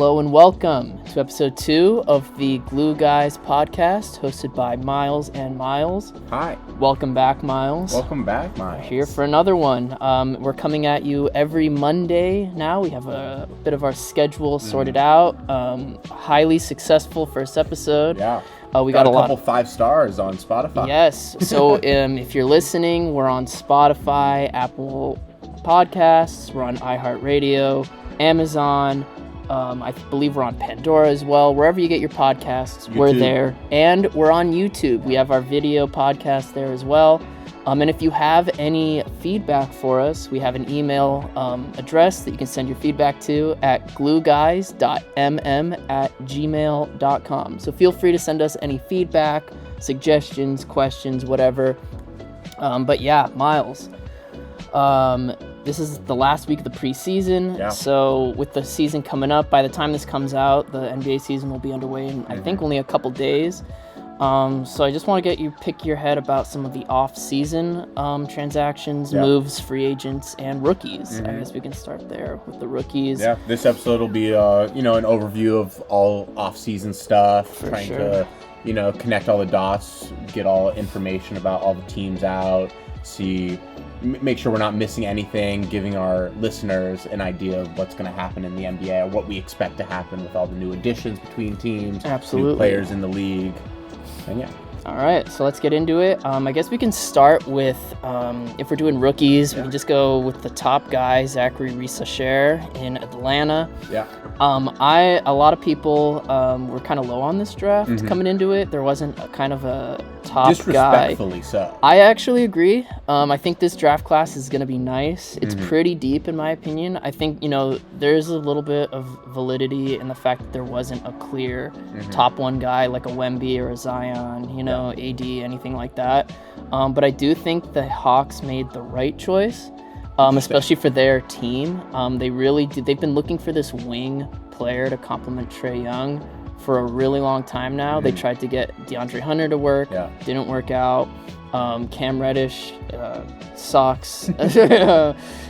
Hello and welcome to episode 2 of the Glue Guys podcast, hosted by Miles and Miles. Hi. Welcome back, Miles. Welcome back, Miles. Here for another one. We're coming at you every Monday now. We have a bit of our schedule sorted out. Highly successful first episode. Yeah. We got a couple 5 stars on Spotify. Yes. So if you're listening, we're on Spotify, Apple Podcasts, we're on iHeartRadio, Amazon. I believe we're on Pandora as well. Wherever you get your podcasts, YouTube. We're there. And we're on YouTube. We have our video podcast there as well. And if you have any feedback for us, we have an email address that you can send your feedback to at glueguys.mm@gmail.com. So feel free to send us any feedback, suggestions, questions, whatever. But yeah, Miles. This is the last week of the preseason, So with the season coming up, by the time this comes out, the NBA season will be underway in, I think, only a couple days. So I just want to pick your head about some of the off-season transactions, moves, free agents, and rookies. I guess we can start there with the rookies. Yeah, this episode will be, an overview of all off-season stuff, trying to, connect all the dots, get all information about all the teams out, make sure we're not missing anything, giving our listeners an idea of what's going to happen in the NBA or what we expect to happen with all the new additions between teams, new players in the league, and yeah. All right, so let's get into it. I guess we can start with, if we're doing rookies, we can just go with the top guy, Zachary Risacher in Atlanta. Yeah. A lot of people were kind of low on this draft coming into it. There wasn't a kind of a top Disrespectfully guy. so. I actually agree. I think this draft class is going to be nice. It's pretty deep in my opinion. I think, there's a little bit of validity in the fact that there wasn't a clear top one guy like a Wemby or a Zion, AD, anything like that. But I do think the Hawks made the right choice. Especially for their team. They really did. They've been looking for this wing player to complement Trae Young for a really long time now. They tried to get DeAndre Hunter to work. Didn't work out. Cam Reddish sucks.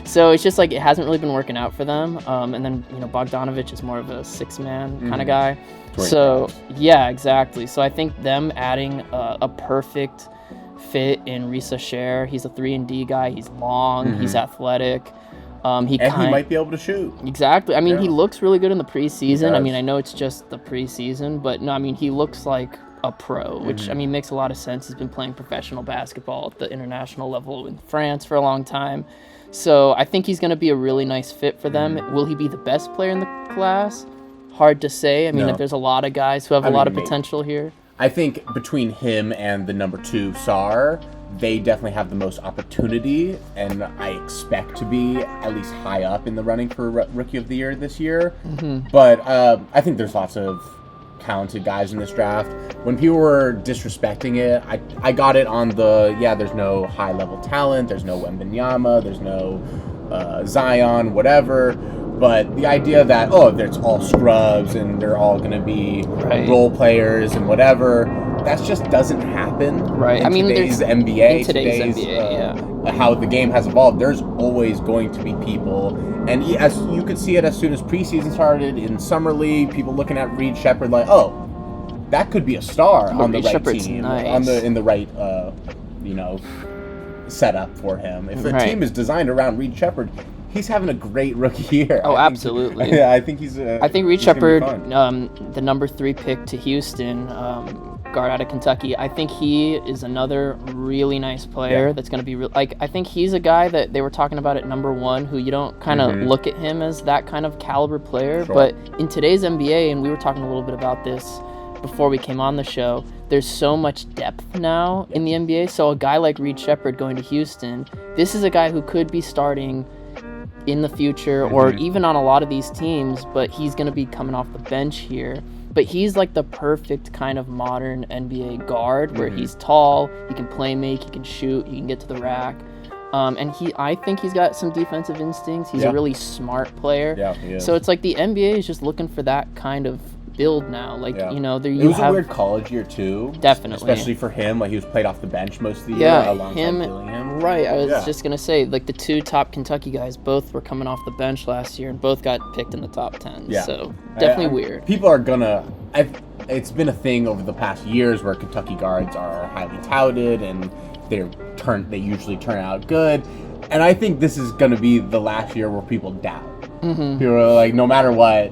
So it's just like it hasn't really been working out for them. And then, Bogdanovich is more of a 6-man kind of guy. So, yeah, exactly. So I think them adding a perfect fit in Risacher. He's a 3-and-D guy. He's long. He's athletic. He might be able to shoot. Exactly. I mean, he looks really good in the preseason. I mean, I know it's just the preseason, but no, I mean, he looks like a pro, which, I mean, makes a lot of sense. He's been playing professional basketball at the international level in France for a long time. So I think he's going to be a really nice fit for them. Will he be the best player in the class? Hard to say. I mean, there's a lot of guys who have a lot of potential here. I think between him and the number 2, Sarr, they definitely have the most opportunity, and I expect to be at least high up in the running for Rookie of the Year this year. But I think there's lots of talented guys in this draft. When people were disrespecting it, I got it on there's no high-level talent, there's no Wembanyama, there's no Zion, whatever. But the idea that, it's all scrubs and they're all going to be role players and whatever, that just doesn't happen in today's NBA. How the game has evolved, there's always going to be people. And as you could see it as soon as preseason started in Summer League, people looking at Reed Sheppard like, that could be a star on the right team. Nice. In the right, setup for him. If the team is designed around Reed Sheppard, he's having a great rookie year. Absolutely. I think he's. I think Reed Sheppard, the number 3 pick to Houston, guard out of Kentucky. I think he is another really nice player that's going to be I think he's a guy that they were talking about at number 1, who you don't kind of look at him as that kind of caliber player. Sure. But in today's NBA, and we were talking a little bit about this before we came on the show, there's so much depth now in the NBA. So a guy like Reed Sheppard going to Houston, this is a guy who could be starting in the future or even on a lot of these teams, but he's going to be coming off the bench here. But he's like the perfect kind of modern NBA guard where he's tall, he can play make, he can shoot, he can get to the rack. And I think he's got some defensive instincts. He's a really smart player. Yeah, he is. So it's like the NBA is just looking for that kind of build now. Like, Yeah. you know, there It you was have a weird college year too. Definitely. Especially for him, like he was played off the bench most of the year yeah, alongside him Dillingham. right. I was Yeah. just gonna say, like, the two top Kentucky guys both were coming off the bench last year and both got picked in the top 10. Yeah. So definitely I- weird. People are gonna. It's been a thing over the past years where Kentucky guards are highly touted and they usually turn out good. And I think this is gonna be the last year where people doubt. Mm-hmm. People are like, no matter what,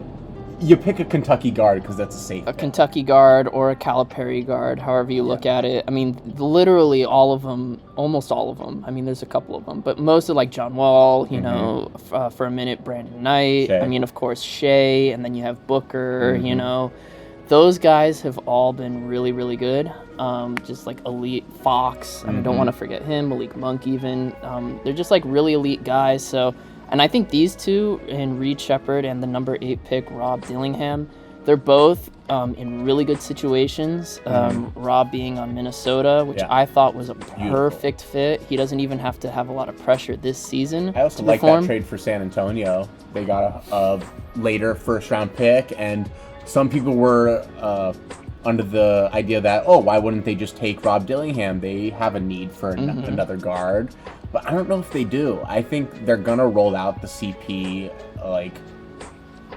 you pick a Kentucky guard because that's a safe. A pick. Kentucky guard or a Calipari guard, however you look at it. I mean, literally all of them, almost all of them. I mean, there's a couple of them, but most of like John Wall, you know, for a minute, Brandon Knight. Shea. I mean, of course, Shea, and then you have Booker, you know. Those guys have all been really, really good. Just like elite. Fox. I mean, don't want to forget him. Malik Monk even. They're just like really elite guys. So, and I think these two, in Reed Shepherd and the number 8 pick, Rob Dillingham, they're both in really good situations. Rob being on Minnesota, which Yeah. I thought was a perfect fit. He doesn't even have to have a lot of pressure this season I also to like perform. that trade for San Antonio. They got a later first round pick, and some people were under the idea that, oh, why wouldn't they just take Rob Dillingham? They have a need for another guard. But I don't know if they do. I think they're going to roll out the CP,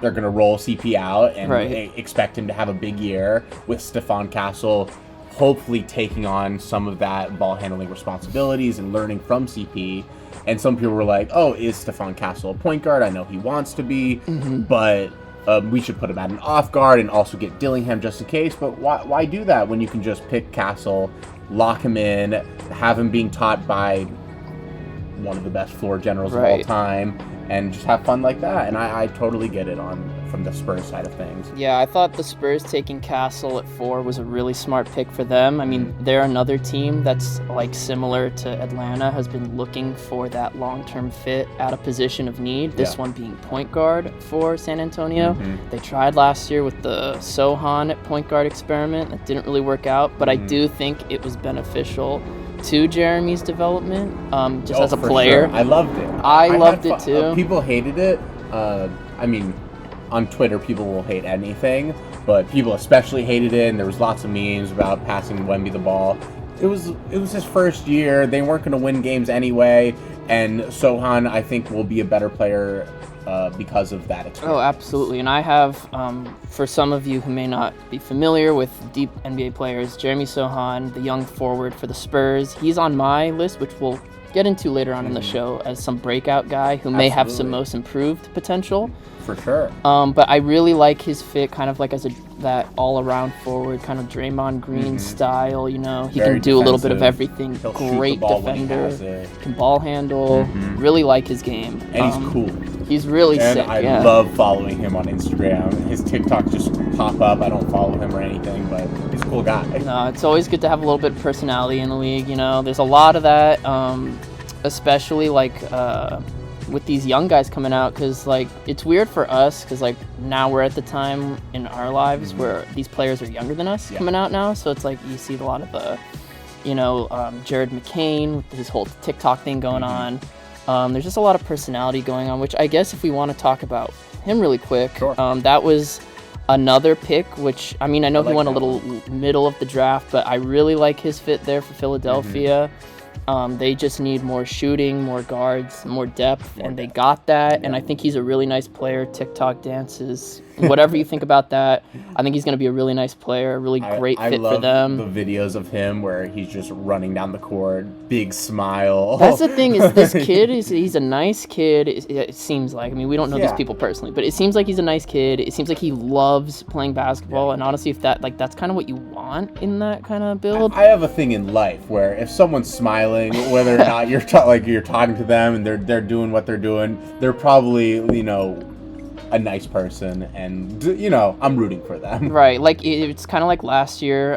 they're going to roll CP out and expect him to have a big year with Stephon Castle hopefully taking on some of that ball handling responsibilities and learning from CP. And some people were like, oh, is Stephon Castle a point guard? I know he wants to be, but we should put him at an off guard and also get Dillingham just in case. But why do that when you can just pick Castle, lock him in, have him being taught by one of the best floor generals of all time, and just have fun like that? And I totally get it from the Spurs side of things. Yeah, I thought the Spurs taking Castle at 4 was a really smart pick for them. I mean, they're another team that's like similar to Atlanta, has been looking for that long-term fit at a position of need. This one being point guard for San Antonio. They tried last year with the Sohan at point guard experiment. That didn't really work out, but I do think it was beneficial to Jeremy's development, just as a player. Sure. I loved it. I loved it too. People hated it. I mean, on Twitter, people will hate anything, but people especially hated it, and there was lots of memes about passing Wemby the ball. It was his first year. They weren't going to win games anyway, and Sohan, I think, will be a better player because of that experience. Oh, absolutely. And I have, for some of you who may not be familiar with deep NBA players, Jeremy Sohan, the young forward for the Spurs. He's on my list, which we'll get into later on in the show, as some breakout guy who may have some most improved potential. For sure. But I really like his fit, kind of like as that all-around forward, kind of Draymond Green style. You know, he Very can do a little bit of defensive. everything. He'll shoot the Great ball when he defender, has it. can ball handle. Really like his game. And he's cool. He's really And sick. I yeah. love following him on Instagram. His TikToks just pop up. I don't follow him or anything, but he's a cool guy. No, it's always good to have a little bit of personality in the league. You know, there's a lot of that, especially like with these young guys coming out, because like it's weird for us, because like now we're at the time in our lives where these players are younger than us coming out now. So it's like you see a lot of the, you know, Jared McCain with his whole TikTok thing going on. There's just a lot of personality going on, which I guess if we want to talk about him really quick, that was another pick, which, I mean, I know he went a little middle of the draft, but I really like his fit there for Philadelphia. They just need more shooting, more guards, more depth, and they got that. And I think he's a really nice player. TikTok dances, whatever you think about that. I think he's going to be a really nice player, a really great fit for them. I love the videos of him where he's just running down the court, big smile. That's the thing, is this kid, he's a nice kid. It seems like, I mean, we don't know these people personally, but it seems like he's a nice kid. It seems like he loves playing basketball. And honestly, if that's kind of what you want in that kind of build. I have a thing in life where if someone's smiling, whether or not you're talking to them and they're doing what they're doing, they're probably, you know, a nice person, and you know, I'm rooting for them. Right, like it's kind of like last year,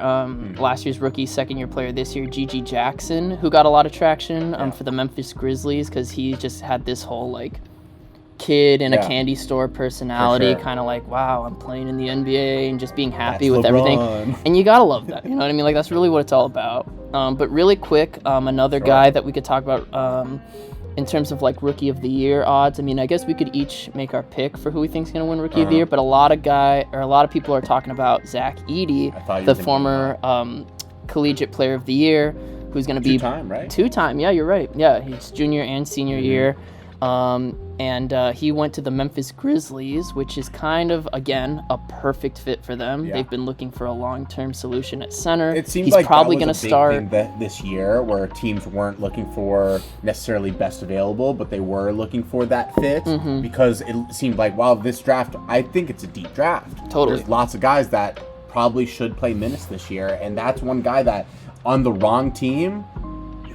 last year's rookie, second year player this year, G.G. Jackson, who got a lot of traction for the Memphis Grizzlies, because he just had this whole like kid in a candy store personality, kind of like, wow, I'm playing in the NBA and just being happy with everything. And you gotta love that, you know what I mean? Like, that's really what it's all about. But really quick, another guy that we could talk about, in terms of like Rookie of the Year odds, I mean, I guess we could each make our pick for who we think is going to win Rookie of the Year, but a lot of people are talking about Zach Edey, the former collegiate player of the year, who's going to be two-time, right? Two-time, yeah, you're right. Yeah, he's junior and senior year. And he went to the Memphis Grizzlies, which is kind of, again, a perfect fit for them. Yeah. They've been looking for a long-term solution at center. It seems he's like probably going to start this year, where teams weren't looking for necessarily best available, but they were looking for that fit, because it seemed like, wow, this draft, I think it's a deep draft. Totally. There's lots of guys that probably should play minutes this year, and that's one guy that on the wrong team,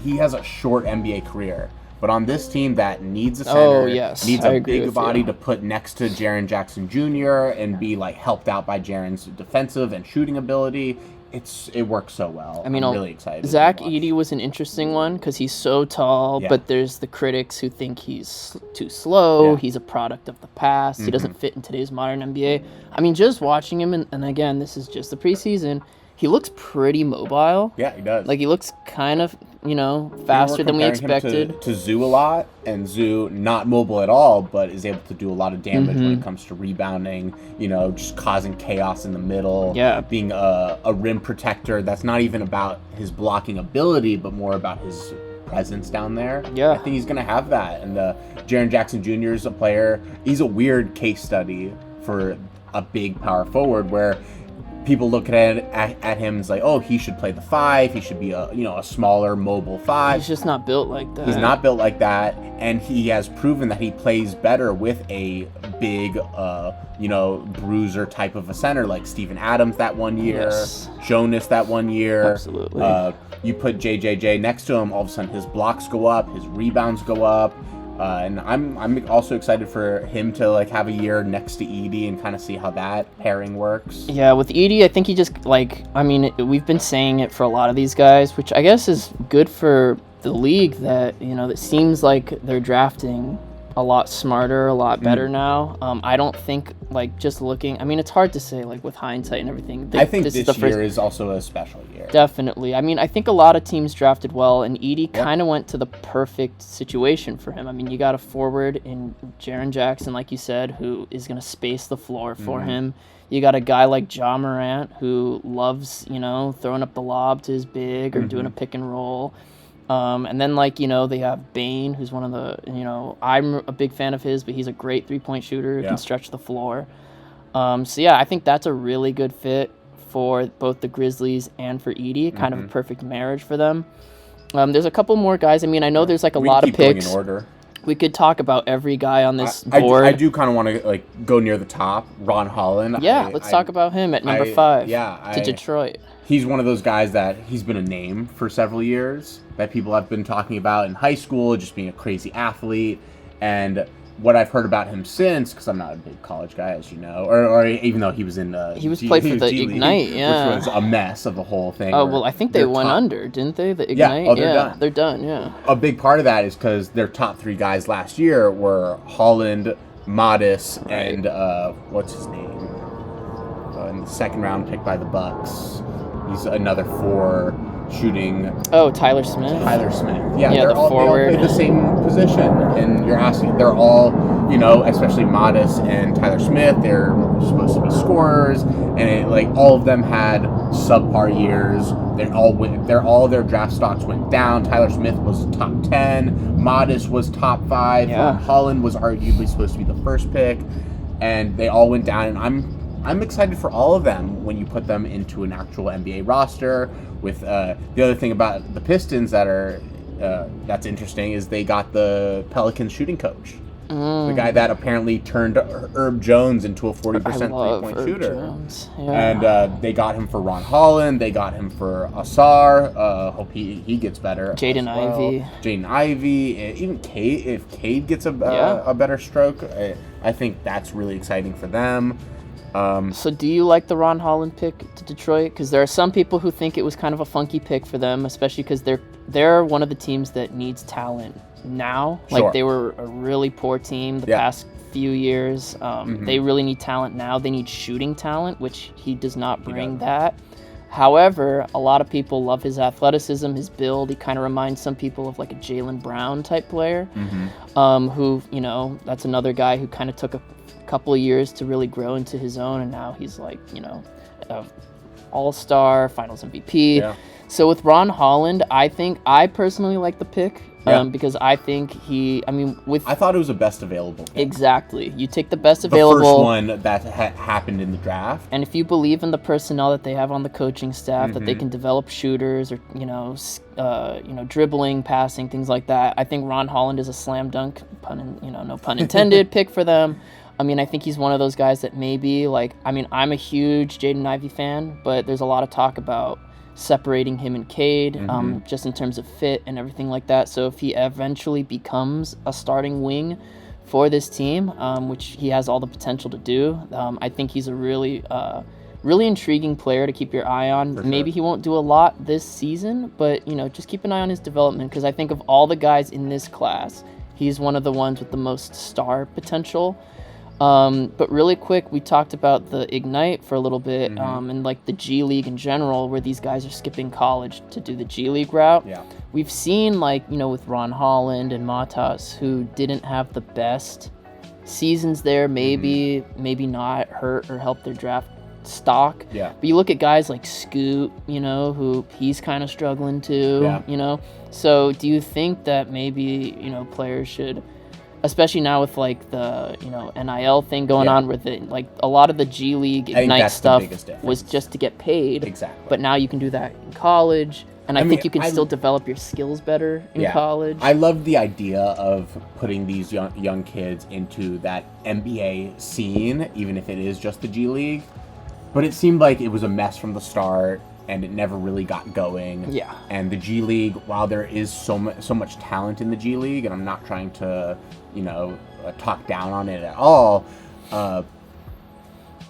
he has a short NBA career. But on this team that needs a center, needs a big body to put next to Jaren Jackson Jr. and be like helped out by Jaren's defensive and shooting ability, it works so well. I mean, I'm really excited. Zach Edey was an interesting one because he's so tall, but there's the critics who think he's too slow. He's a product of the past. He doesn't fit in today's modern NBA. I mean, just watching him, and again, this is just the preseason, he looks pretty mobile. Yeah, he does. Like, he looks kind of, faster than we expected. Him to Zoo a lot, and Zoo not mobile at all, but is able to do a lot of damage when it comes to rebounding, just causing chaos in the middle. Yeah. Being a rim protector. That's not even about his blocking ability, but more about his presence down there. Yeah. I think he's going to have that. And Jaren Jackson Jr. is a player. He's a weird case study for a big power forward where people look at him as like, oh, he should play the 5. He should be a smaller, mobile 5. He's just not built like that. He's not built like that, and he has proven that he plays better with a big, bruiser type of a center like Steven Adams that one year, Jonas that one year. Absolutely. You put JJJ next to him, all of a sudden his blocks go up, his rebounds go up. And I'm also excited for him to have a year next to Edey and kind of see how that pairing works. Yeah, with Edey, I think he just we've been saying it for a lot of these guys, which I guess is good for the league that that seems like they're drafting a lot smarter, a lot better now. I don't think just looking. I mean, it's hard to say with hindsight and everything. I think this year is also a special year. Definitely. I mean, I think a lot of teams drafted well, and Edey kind of went to the perfect situation for him. I mean, you got a forward in Jaren Jackson, like you said, who is going to space the floor for him. You got a guy like Ja Morant who loves, throwing up the lob to his big or doing a pick and roll. And then, they have Bane, who's one of the, I'm a big fan of his, but he's a great three-point shooter who can stretch the floor. I think that's a really good fit for both the Grizzlies and for Edey, kind of a perfect marriage for them. There's a couple more guys. I mean, I know there's a lot of picks. Going in order. We could talk about every guy on this board. I do kind of want to go near the top. Ron Holland. Yeah, let's talk about him at number 5. Yeah, to Detroit. He's one of those guys that he's been a name for several years that people have been talking about in high school, just being a crazy athlete. And what I've heard about him since, because I'm not a big college guy, as you know, or even though he was in played for the Ignite, which was a mess of the whole thing. Oh, well, I think they went under, didn't they? The Ignite? Yeah, they're done. They're done, yeah. A big part of that is because their top 3 guys last year were Holland, Modis, and what's his name? In the second round pick by the Bucks. He's another 4 shooting. Oh, Tyler Smith. Yeah, they all play the same position. And you're asking, they're all, especially Modis and Tyler Smith, they're supposed to be scorers. And all of them had subpar years. All their draft stocks went down. Tyler Smith was top 10. Modis was top 5. Yeah. Holland was arguably supposed to be the first pick. And they all went down. And I'm excited for all of them when you put them into an actual NBA roster. With the other thing about the Pistons that's interesting is they got the Pelicans shooting coach, the guy that apparently turned Herb Jones into a 40% three-point shooter. And they got him for Ron Holland. They got him for Asar. Hope he gets better. Jaden Ivey, even Cade. If Cade gets a better stroke, I think that's really exciting for them. So do you like the Ron Holland pick to Detroit? Because there are some people who think it was kind of a funky pick for them, especially because they're one of the teams that needs talent now. Sure. They were a really poor team the past few years. They really need talent now. They need shooting talent, which he does not bring that. However, a lot of people love his athleticism, his build. He kind of reminds some people of like a Jaylen Brown type player, who, you know, that's another guy who kind of took a couple of years to really grow into his own, and now he's like, you know, all-star, finals MVP. Yeah. So with Ron Holland, I personally like the pick. Because I think I thought it was the best available pick. Exactly. You take the best available. The first one that happened in the draft. And if you believe in the personnel that they have on the coaching staff, that they can develop shooters or, dribbling, passing, things like that, I think Ron Holland is a slam dunk, no pun intended, pick for them. I mean, I think he's one of those guys that maybe, I'm a huge Jaden Ivey fan, but there's a lot of talk about separating him and Cade, just in terms of fit and everything like that. So if he eventually becomes a starting wing for this team, which he has all the potential to do, I think he's a really intriguing player to keep your eye on. For Maybe sure. he won't do a lot this season, but just keep an eye on his development, because I think of all the guys in this class, he's one of the ones with the most star potential. But really quick, we talked about the Ignite for a little bit, and like the G League in general, where these guys are skipping college to do the G League route. Yeah. We've seen, with Ron Holland and Matas, who didn't have the best seasons there, maybe not hurt or help their draft stock. Yeah. But you look at guys like Scoot, who he's kind of struggling too, So do you think that maybe, players should, especially now with the NIL thing going on with it, a lot of the G League Ignite stuff was just to get paid. Exactly. But now you can do that in college, and I think you can still develop your skills better in college. I love the idea of putting these young kids into that NBA scene, even if it is just the G League. But it seemed like it was a mess from the start, and it never really got going. Yeah. And the G League, while there is so much talent in the G League, and I'm not trying to, talk down on it at all,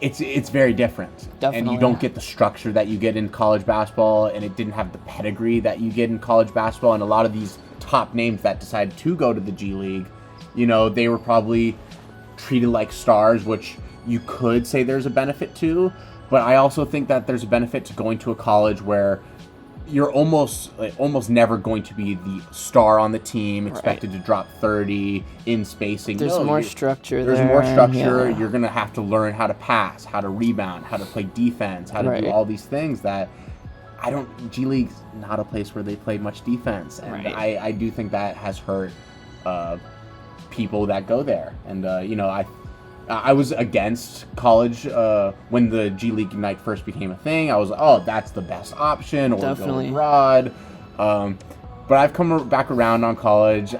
it's very different. Definitely. And you don't get the structure that you get in college basketball, and it didn't have the pedigree that you get in college basketball. And a lot of these top names that decided to go to the G League, they were probably treated like stars, which you could say there's a benefit to. But I also think that there's a benefit to going to a college where you're almost never going to be the star on the team, expected to drop 30 in spacing. There's more structure there. There's more structure. Yeah. You're going to have to learn how to pass, how to rebound, how to play defense, how to do all these things that G League's not a place where they play much defense. And I do think that has hurt people that go there. And, I was against college when the G League Ignite first became a thing. I was like, that's the best option, or definitely go abroad. But I've come back around on college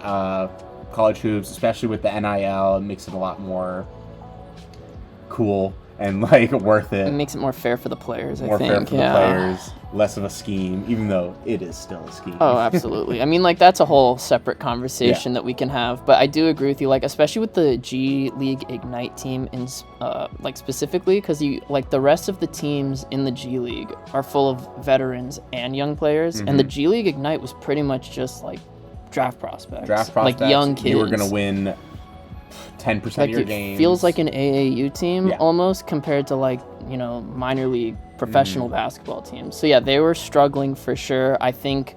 hoops, especially with the NIL. It makes it a lot more cool and worth it. It makes it more fair for the players, I think. More fair for the players, less of a scheme, even though it is still a scheme. Oh, absolutely. I mean, that's a whole separate conversation that we can have. But I do agree with you, especially with the G League Ignite team, in specifically, because the rest of the teams in the G League are full of veterans and young players, and the G League Ignite was pretty much just draft prospects. Young kids. You were gonna win 10% of your games. It feels like an AAU team almost, compared to minor league professional basketball teams. So they were struggling for sure. I think,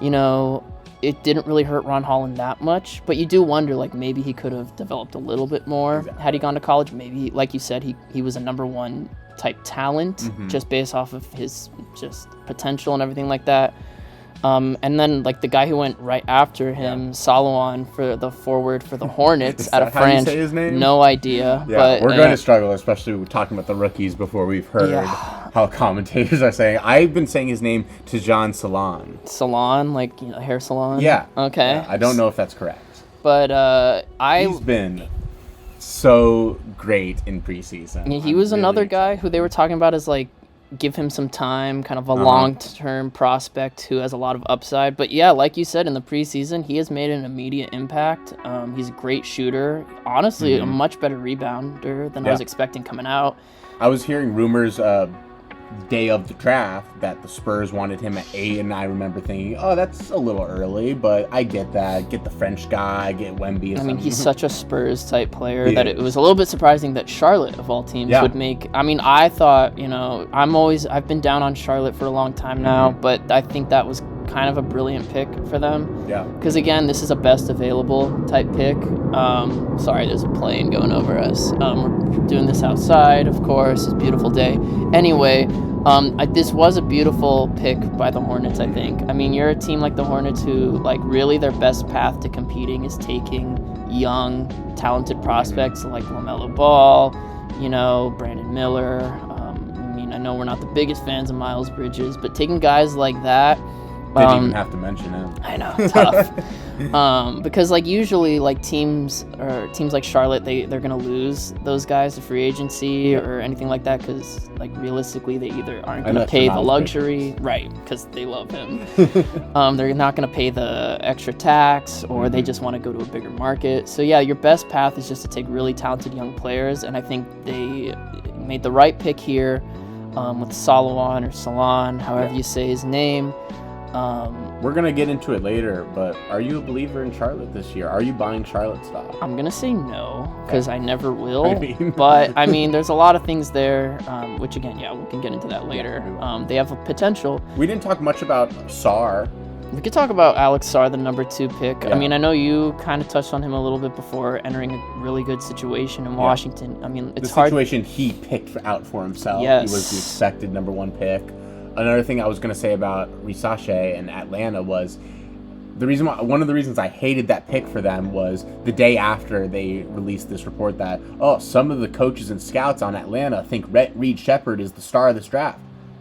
it didn't really hurt Ron Holland that much, but you do wonder maybe he could have developed a little bit more had he gone to college. Maybe, like you said, he was a number one type talent just based off of his just potential and everything like that. And then the guy who went right after him, Solomon, for the forward for the Hornets out of France. How do you say his name? No idea. Yeah, but we're going to struggle, especially talking about the rookies before we've heard how commentators are saying. I've been saying his name Tajon Salon. Salon, hair salon? Yeah. Okay. Yeah, I don't know if that's correct. But he's been so great in preseason. He was another guy who they were talking about as give him some time, kind of a long-term prospect who has a lot of upside. But like you said, in the preseason, he has made an immediate impact. He's a great shooter. Honestly, a much better rebounder than I was expecting coming out. I was hearing rumors day of the draft that the Spurs wanted him at 8, and I remember thinking, oh, that's a little early, but I get that. Get the French guy, get Wemby. I mean, he's such a Spurs type player that it was a little bit surprising that Charlotte, of all teams, would make. I mean, I thought, I've been down on Charlotte for a long time now, but I think that was kind of a brilliant pick for them. Yeah. Because again, this is a best available type pick. Sorry, there's a plane going over us. We're doing this outside, of course. It's a beautiful day. Anyway, this was a beautiful pick by the Hornets, I think. I mean, you're a team like the Hornets who, like, really their best path to competing is taking young, talented prospects like LaMelo Ball, Brandon Miller. I know we're not the biggest fans of Miles Bridges, but taking guys like that. Didn't even have to mention him. I know, tough. Because like usually like teams like Charlotte, they're gonna lose those guys to free agency or anything like that because like realistically they either aren't gonna pay the luxury, right? Because they love him. They're not gonna pay the extra tax, or they just want to go to a bigger market. So yeah, your best path is just to take really talented young players, and I think they made the right pick here with Salon or Salon, however you say his name. We're going to get into it later, but are you a believer in Charlotte this year? Are you buying Charlotte stock? I'm going to say no, because I never will. But, I mean, there's a lot of things there, which, again, we can get into that later. They have a potential. We didn't talk much about Sarr. We could talk about Alex Sarr, the number 2 pick. I mean, I know you kind of touched on him a little bit before entering a really good situation in Washington. I mean, it's hard. The situation he picked out for himself. Yes. He was the expected number 1 pick. Another thing I was going to say about Risache and Atlanta was one of the reasons I hated that pick for them was the day after they released this report that, some of the coaches and scouts on Atlanta think Reed Shepherd is the star of this draft.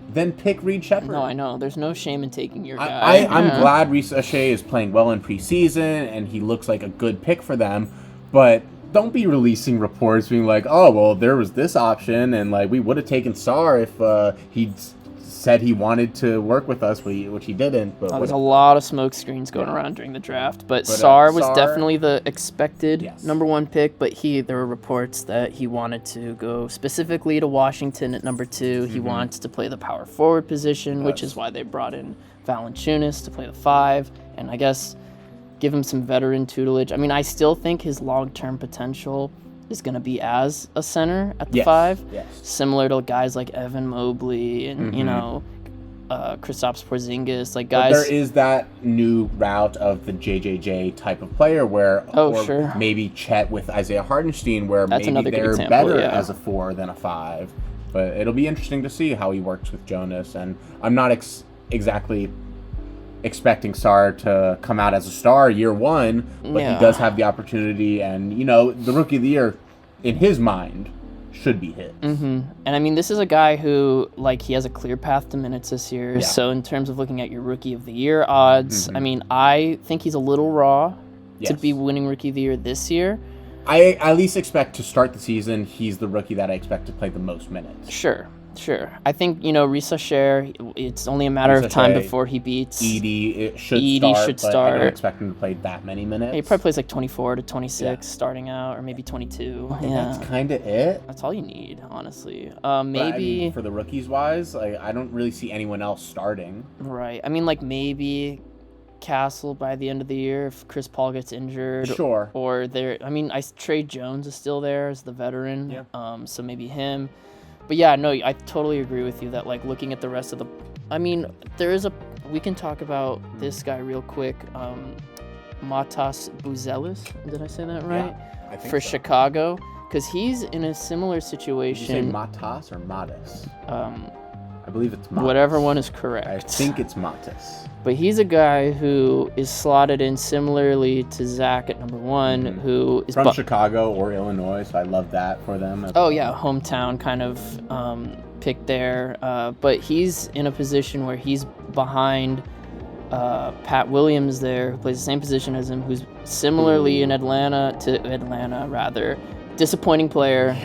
Then pick Reed Shepherd. No, I know. There's no shame in taking your guy. I'm glad Risache is playing well in preseason and he looks like a good pick for them, but don't be releasing reports being like, there was this option and like we would have taken Sarr if he'd said he wanted to work with us, which he didn't. But there's a lot of smoke screens going around during the draft. But Sarr was definitely the expected number 1 pick, but there were reports that he wanted to go specifically to Washington at number 2. He wants to play the power forward position, which is why they brought in Valanciunas to play the 5, and I guess give him some veteran tutelage. I mean, I still think his long-term potential is going to be as a center at the 5, similar to guys like Evan Mobley and Kristaps Porzingis, like guys. But there is that new route of the JJJ type of player where, maybe Chet with Isaiah Hartenstein, where maybe they're better as a 4 than a 5. But it'll be interesting to see how he works with Jonas, and I'm not exactly expecting Sarr to come out as a star year 1, but he does have the opportunity, and the Rookie of the Year in his mind should be his. And I mean, this is a guy who he has a clear path to minutes this year. So in terms of looking at your Rookie of the Year odds, I mean, I think he's a little raw to be winning Rookie of the Year this year. I at least expect to start the season, he's the rookie that I expect to play the most minutes. Sure. I think, Risa Sher, it's only a matter of time before he beats Edey. Should start. I don't expect him to play that many minutes. He probably plays like 24 to 26 starting out, or maybe 22. That's kind of it. That's all you need, honestly. Maybe I mean, for the rookies wise, I don't really see anyone else starting. Right. I mean, maybe Castle by the end of the year if Chris Paul gets injured. Sure. Or Trey Jones is still there as the veteran. Yeah. So maybe him. But yeah, no, I totally agree with you that looking at the rest of the, I mean, we can talk about this guy real quick. Matas Buzelis, did I say that right? Yeah, I think for Chicago, because he's in a similar situation. Did you say Matas or Matas? I believe it's Matas. Whatever one is correct. I think it's Matas. But he's a guy who is slotted in similarly to Zach at number 1, who is from Chicago or Illinois, so I love that for them. Hometown kind of pick there. But he's in a position where he's behind Pat Williams there, who plays the same position as him, who's similarly in Atlanta, disappointing player.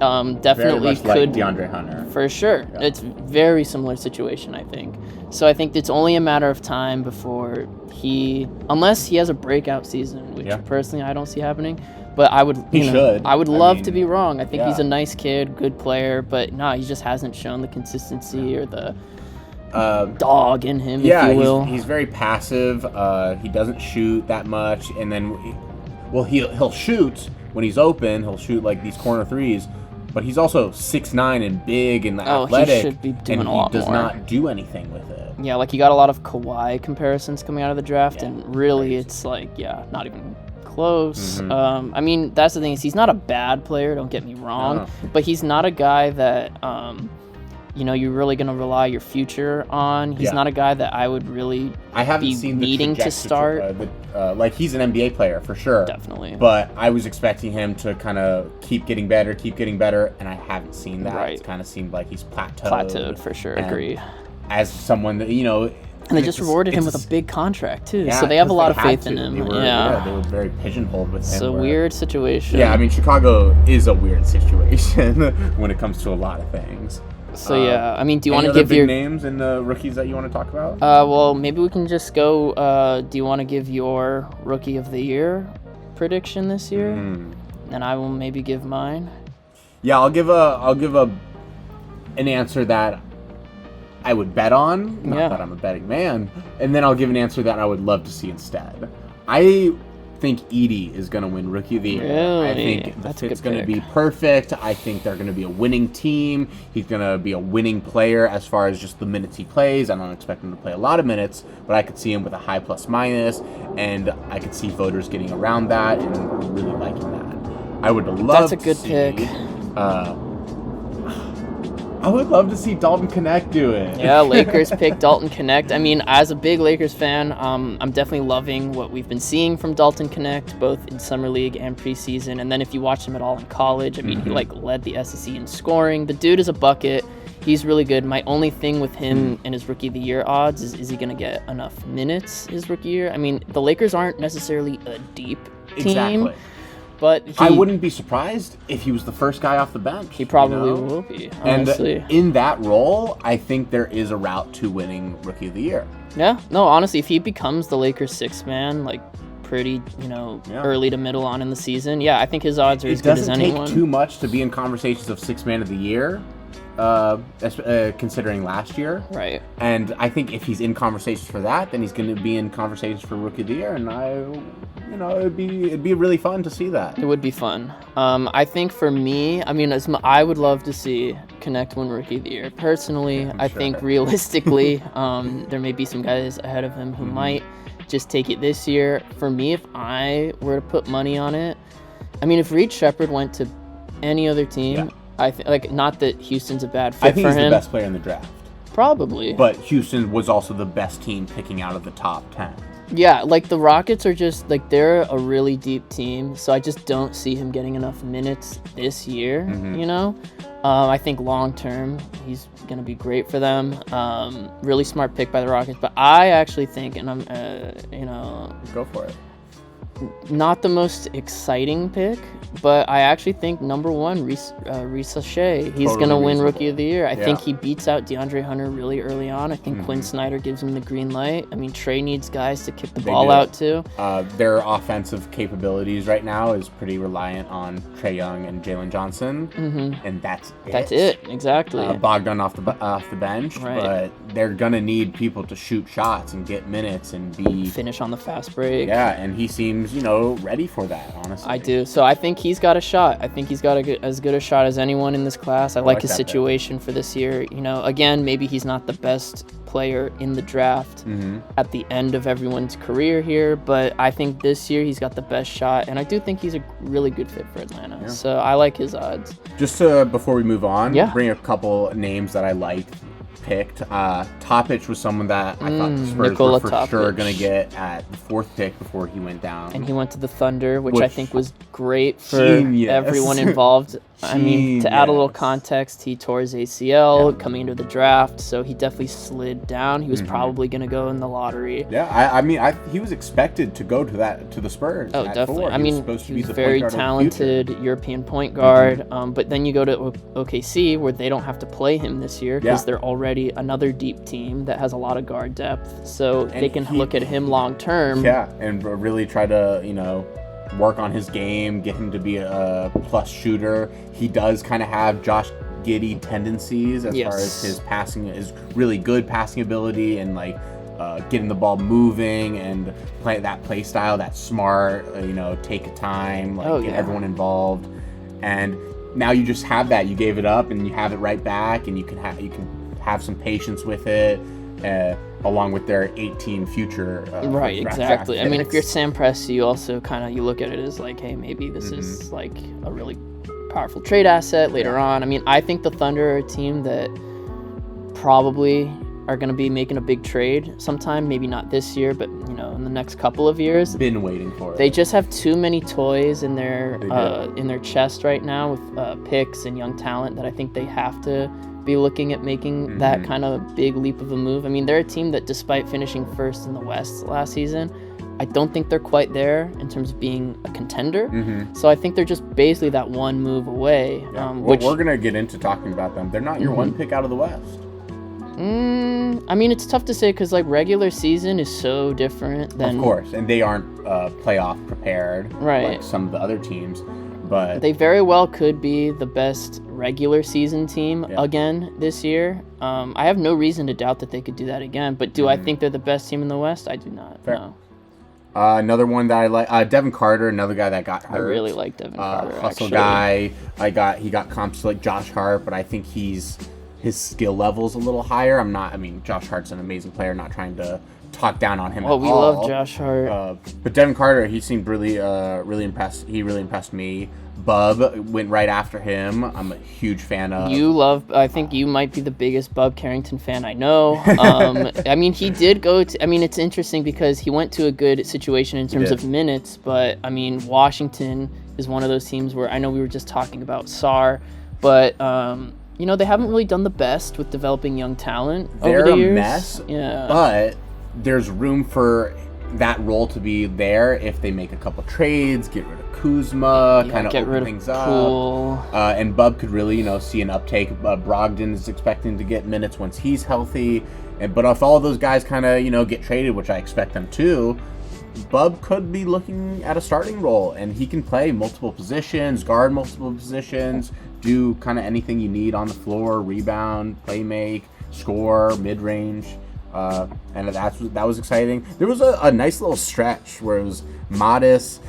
Definitely very much could like DeAndre Hunter. For sure. Yeah. It's very similar situation, I think. So I think it's only a matter of time before unless he has a breakout season, which personally I don't see happening, But I would, He should. I would I love mean, to be wrong. I think he's yeah. a nice kid, good player, but no, he just hasn't shown the consistency or the dog in him, Yeah, if you will. he's very passive. He doesn't shoot that much, and then, he'll shoot when he's open. He'll shoot like these corner threes, but he's also 6'9" and big and athletic. He should be doing and a lot he does more. not do anything with it. Yeah, like you got a lot of Kawhi comparisons coming out of the draft, Yeah, and really crazy. it's like, yeah, not even close. Mm-hmm. I mean, that's the thing, is he's not a bad player, don't get me wrong, No. but he's not a guy that, you're really going to rely your future on. He's Yeah. not a guy that I would really I haven't be seen the needing to trajectory, start. like he's an NBA player for sure. Definitely. But I was expecting him to kind of keep getting better, and I haven't seen that. Right. It's kind of seemed like he's plateaued. For sure, And agree. As someone that, And they just rewarded him with a big contract, too, yeah, so they have a 'cause lot of they had faith in to. him. They were very pigeonholed with him. It's a where- weird situation. Yeah, I mean, Chicago is a weird situation when it comes to a lot of things. So, yeah, I mean, do you want Any to other give big your... names and rookies that you want to talk about? Well, maybe we can just go. Do you want to give your Rookie of the Year prediction this year? And I will maybe give mine. Yeah, I'll give an answer that I would bet on. Not Yeah. that I'm a betting man. And then I'll give an answer that I would love to see instead. I think Edie is going to win Rookie of the Year. I Really? think the That's a fit's good going to pick. be perfect. I think they're going to be a winning team. He's going to be a winning player as far as just the minutes he plays. I don't expect him to play a lot of minutes, but I could see him with a high plus minus, and I could see voters getting around that and really liking that. I would love That's a to good see, pick. I would love to see Dalton Connect do it. Yeah, Lakers pick Dalton Connect. I mean, as a big Lakers fan, I'm definitely loving what we've been seeing from Dalton Connect, both in summer league and preseason. And then if you watch him at all in college, I mean, he led the SEC in scoring. The dude is a bucket. He's really good. My only thing with him and his Rookie of the Year odds is he going to get enough minutes his rookie year? I mean, the Lakers aren't necessarily a deep team. Exactly. But I wouldn't be surprised if he was the first guy off the bench. He probably will be, honestly. And in that role, I think there is a route to winning Rookie of the Year. Yeah, no, honestly, if he becomes the Lakers' sixth man, like pretty, early to middle on in the season, yeah, I think his odds are as good as anyone. It doesn't take too much to be in conversations of Sixth Man of the Year, considering last year. Right. And I think if he's in conversations for that, then he's going to be in conversations for Rookie of the Year, and it'd be really fun to see that. It would be fun. I think for me, I mean, I would love to see Connect win Rookie of the Year. Personally, I think realistically, there may be some guys ahead of him who might just take it this year. For me, if I were to put money on it, I mean, if Reed Shepherd went to any other team, I think, not that Houston's a bad fit for him. I think he's the best player in the draft. Probably. But Houston was also the best team picking out of the top 10. Yeah, like the Rockets are just they're a really deep team, so I just don't see him getting enough minutes this year. I think long term he's gonna be great for them. Really smart pick by the Rockets, but I actually think, and I'm Go for it. not the most exciting pick, but I actually think number one, Reese Shea, he's Totally gonna win reasonable. Rookie of the Year. I think Yeah. he beats out DeAndre Hunter really early on. I think Quinn Snyder gives him the green light. I mean, Trey needs guys to kick the ball do. out too. Their offensive capabilities right now is pretty reliant on Trae Young and Jalen Johnson, and that's it. That's it, exactly. Bogdan off the bench, Right. but they're gonna need people to shoot shots and get minutes and be Finish on the fast break. Yeah, and he seems ready for that. Honestly, I do. So I think he's got a shot. I think he's got as good a shot as anyone in this class. I like like his that pick. situation for this year. Again, maybe he's not the best player in the draft at the end of everyone's career here, but I think this year he's got the best shot, and I do think he's a really good fit for Atlanta. Yeah. So I like his odds. Just to, before we move on, Yeah. bring a couple names that I liked picked. Topic was someone that I thought the Spurs Nikola were for sure Topic. going to get at the fourth pick before he went down. And he went to the Thunder, which I Which- think was great for Genius. everyone involved. I mean, to add a little Genius. context, he tore his ACL coming into the draft, so he definitely slid down. He was probably going to go in the lottery. Yeah, I mean, he was expected to go to the Spurs. Oh, at definitely. 4. I He was mean, supposed to he's be the very point guard of the future. talented European point guard. But then you go to OKC, where they don't have to play him this year because Yeah. they're already another deep team that has a lot of guard depth. So they can he- look at him long term. Yeah, and really try to work on his game, get him to be a plus shooter. He does kind of have Josh Giddey tendencies as far as his passing, is really good passing ability and like getting the ball moving and play style that's smart, take a time, get everyone involved. And now you just have that. You gave it up and you have it right back, and you can have some patience with it, along with their 18 future right, exactly. I mean, if you're Sam Presti, you also you look at it as like, hey, maybe this is like a really powerful trade asset later on. I mean, I think the Thunder are a team that probably are going to be making a big trade sometime, maybe not this year, but in the next couple of years. Been waiting for it. They just have too many toys in their chest right now with picks and young talent that I think they have to be looking at making that kind of big leap of a move. I mean, they're a team that, despite finishing first in the West last season, I don't think they're quite there in terms of being a contender. So I think they're just basically that one move away. Which we're going to get into talking about them. They're not your one pick out of the West. I mean, it's tough to say because regular season is so different than... Of course, and they aren't playoff prepared like some of the other teams, but... They very well could be the best regular season team again this year. I have no reason to doubt that they could do that again, but do I think they're the best team in the West? I do not. Fair. No. Another one that I like, Devin Carter, another guy that got hurt. I really like Devin Carter, hustle actually. guy. He got comps to like Josh Hart, but I think his skill level's a little higher. Josh Hart's an amazing player, not trying to talk down on him at all. We love Josh Hart. But Devin Carter, he seemed really impressed. He really impressed me. Bub went right after him. I'm a huge fan of. I think you might be the biggest Bub Carrington fan I know. I mean, he did go to, it's interesting because he went to a good situation in terms of minutes, but I mean, Washington is one of those teams where I know we were just talking about Sarr, but they haven't really done the best with developing young talent over the years. They're a mess, but there's room for that role to be there if they make a couple trades, get rid of Kuzma, kind of open things up. And Bub could really, see an uptake. Brogdon is expecting to get minutes once he's healthy. But if all those guys kind of, get traded, which I expect them to, Bub could be looking at a starting role, and he can play multiple positions, guard multiple positions, do kind of anything you need on the floor, rebound, play make, score, mid-range. And that was exciting. There was a nice little stretch where it was modest.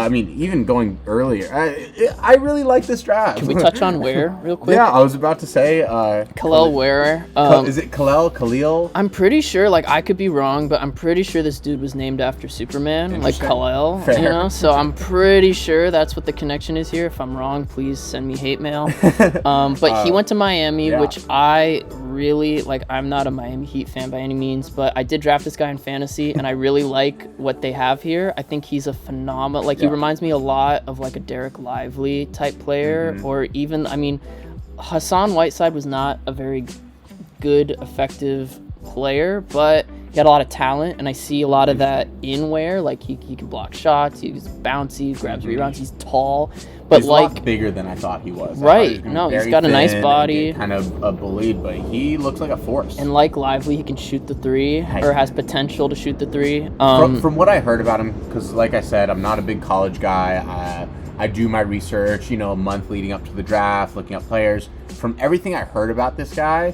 Even going earlier, I really like this draft. Can we touch on Ware real quick? Yeah, I was about to say Kel'el Ware. Is it Khalil? I'm pretty sure, I could be wrong, but I'm pretty sure this dude was named after Superman, like Kal-El. Fair. So I'm pretty sure that's what the connection is here. If I'm wrong, please send me hate mail. But he went to Miami, which I really I'm not a Miami Heat fan by any means, but I did draft this guy in fantasy, and I really like what they have here. I think he's a phenomenal. He reminds me a lot of a Derek Lively type player, or even, Hassan Whiteside was not a very good, effective player, but he had a lot of talent, and I see a lot of that in Ware. He can block shots, he's bouncy, he grabs rebounds, he's tall, but he's a lot bigger than I thought he was. Right? No, he's got a nice body. Kind of a bullied, but he looks like a force. And like Lively, he can shoot the three, or has potential to shoot the three. From what I heard about him, because like I said, I'm not a big college guy. I do my research, a month leading up to the draft, looking up players. From everything I heard about this guy,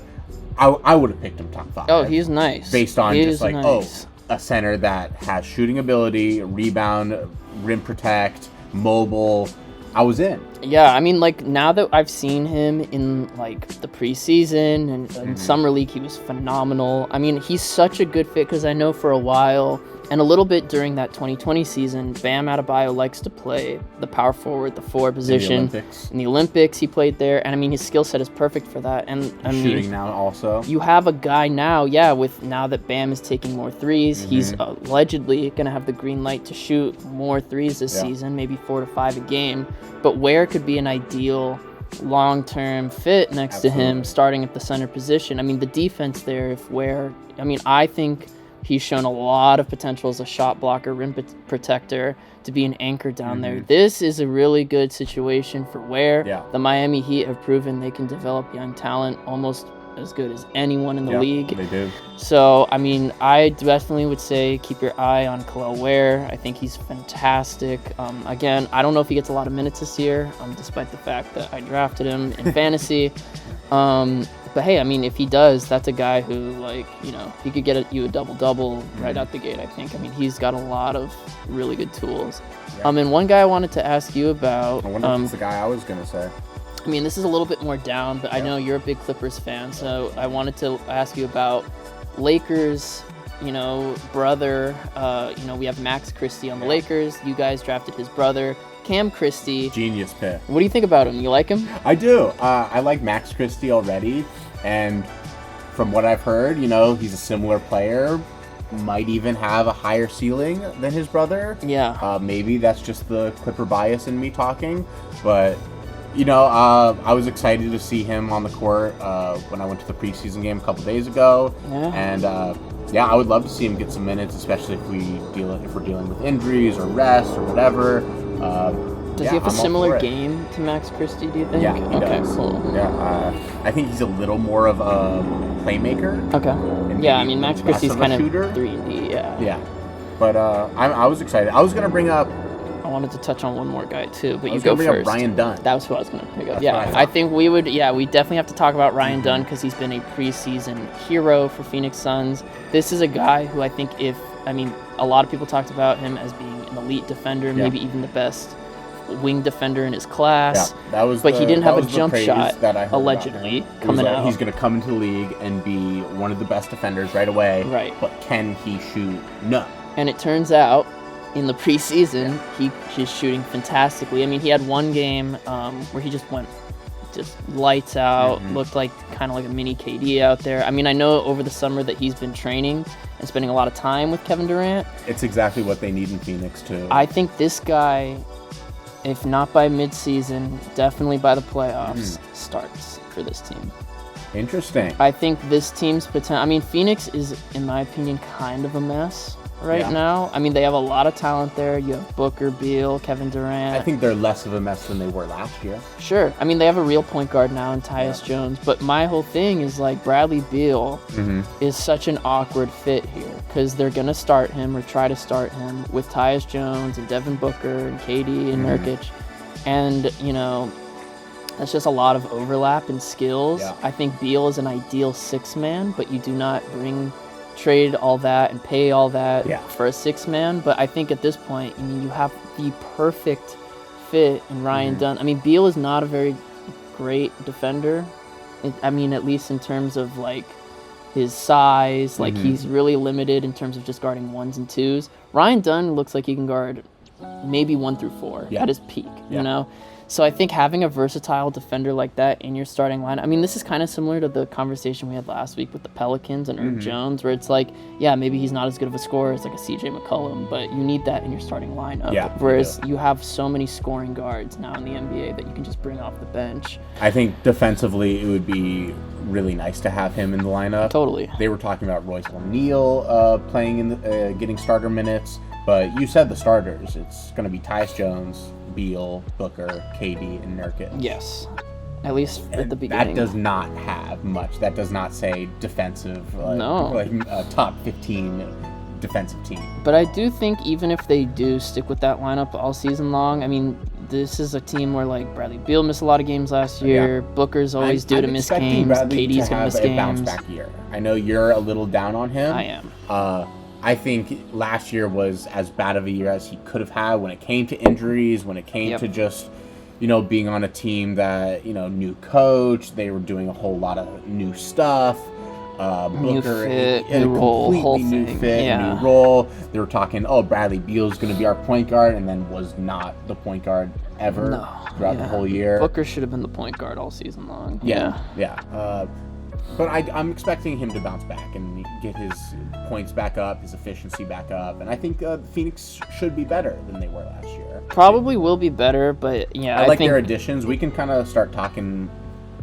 I would have picked him top 5. Oh, he's nice. Based on a center that has shooting ability, rebound, rim protect, mobile. I was in. Yeah, now that I've seen him in the preseason and in summer league, he was phenomenal. He's such a good fit because I know for a while and a little bit during that 2020 season, Bam Adebayo likes to play the power forward, the 4 position. In the Olympics, he played there, and his skill set is perfect for that. And shooting now also. You have a guy now, now that Bam is taking more threes, he's allegedly going to have the green light to shoot more threes this season, maybe 4 to 5 a game. But Ware could be an ideal long-term fit next to him, starting at the center position. The defense there, if Ware, I think he's shown a lot of potential as a shot blocker, rim protector, to be an anchor down there. This is a really good situation for Ware. The Miami Heat have proven they can develop young talent almost as good as anyone in the Yeah, league. They do. So, I mean, I definitely would say keep your eye on Kel'el Ware. I think he's fantastic. Again, I don't know if he gets a lot of minutes this year, despite the fact that I drafted him in fantasy. But hey, I mean, if he does, that's a guy who, like, you know, he could get you a double-double right out the gate, I think. I mean, he's got a lot of really good tools. Yeah. And one guy I wanted to ask you about. I wonder if it's the guy I was going to say. I mean, this is a little bit more down, but I know you're a big Clippers fan, so I wanted to ask you about Lakers, you know, brother. You know, we have Max Christie on the Lakers. You guys drafted his brother, Cam Christie. Genius pick. What do you think about him? You like him? I do. I like Max Christie already, and from what I've heard, you know, he's a similar player. Might even have a higher ceiling than his brother. Yeah. Maybe that's just the Clipper bias in me talking, but you know, I was excited to see him on the court when I went to the preseason game a couple days ago, and yeah, I would love to see him get some minutes, especially if we're dealing with injuries or rest or whatever. Does he have a similar game to Max Christie, do you think? Yeah, he does. Cool. Yeah, I think he's a little more of a playmaker. Okay. Yeah, I mean, Max Christie's kind of 3D, yeah. Yeah, but I was excited. I was going to bring up... I wanted to touch on one more guy, too, but you go first. Bring up Ryan Dunn. That was who I was going to pick up. That's Yeah, I think we definitely have to talk about Ryan Dunn because he's been a preseason hero for Phoenix Suns. This is a guy who I think a lot of people talked about him as being an elite defender, maybe even the best wing defender in his class. Yeah, but he didn't have a jump shot, allegedly, coming out. He's going to come into the league and be one of the best defenders right away. Right. But can he shoot? No. And it turns out, in the preseason, he's shooting fantastically. I mean, he had one game where he just went lights out, looked like kind of like a mini KD out there. I mean, I know over the summer that he's been training and spending a lot of time with Kevin Durant. It's exactly what they need in Phoenix, too. I think this guy, if not by midseason, definitely by the playoffs, starts for this team. Interesting. I think this team's potential... I mean, Phoenix is, in my opinion, kind of a mess now. I mean, they have a lot of talent there. You have Booker, Beal, Kevin Durant. I think they're less of a mess than they were last year. Sure. I mean, they have a real point guard now in Tyus Jones. But my whole thing is, like, Bradley Beal is such an awkward fit here because they're going to start him or try to start him with Tyus Jones and Devin Booker and KD and Nurkic. And, you know, that's just a lot of overlap in skills. Yeah. I think Beal is an ideal six-man, but you do not trade all that and pay all that for a six-man. But I think at this point, I mean, you have the perfect fit in Ryan Dunn. I mean, Beal is not a very great defender. I mean, at least in terms of, like, his size. Like, he's really limited in terms of just guarding ones and twos. Ryan Dunn looks like he can guard maybe 1 through 4 at his peak, you know? So I think having a versatile defender like that in your starting lineup, I mean, this is kind of similar to the conversation we had last week with the Pelicans and Herb Jones, where it's like, yeah, maybe he's not as good of a scorer as like a CJ McCollum, but you need that in your starting lineup. Yeah, whereas you have so many scoring guards now in the NBA that you can just bring off the bench. I think defensively it would be really nice to have him in the lineup. Totally. They were talking about Royce O'Neal playing in getting starter minutes, but you said the starters. It's going to be Tyus Jones, Beal, Booker, KD, and Nurkic. Yes. At least at the beginning. That does not have much. That does not say defensive, top 15 defensive team. But I do think even if they do stick with that lineup all season long, I mean, this is a team where, like, Bradley Beal missed a lot of games last year. Booker's always due to miss games. KD's going to miss games. Bounce back year. I know you're a little down on him. I am. I think last year was as bad of a year as he could have had when it came to injuries, when it came to just, you know, being on a team that, you know, new coach, they were doing a whole lot of new stuff. New Booker, fit, new role, whole new thing. fit, new role. They were talking, Bradley Beal's going to be our point guard, and then was not the point guard ever throughout the whole year. Booker should have been the point guard all season long. But I'm expecting him to bounce back and get his points back up, his efficiency back up, and I think Phoenix should be better than they were last year. Probably will be better, but I like think their additions. We can kind of start talking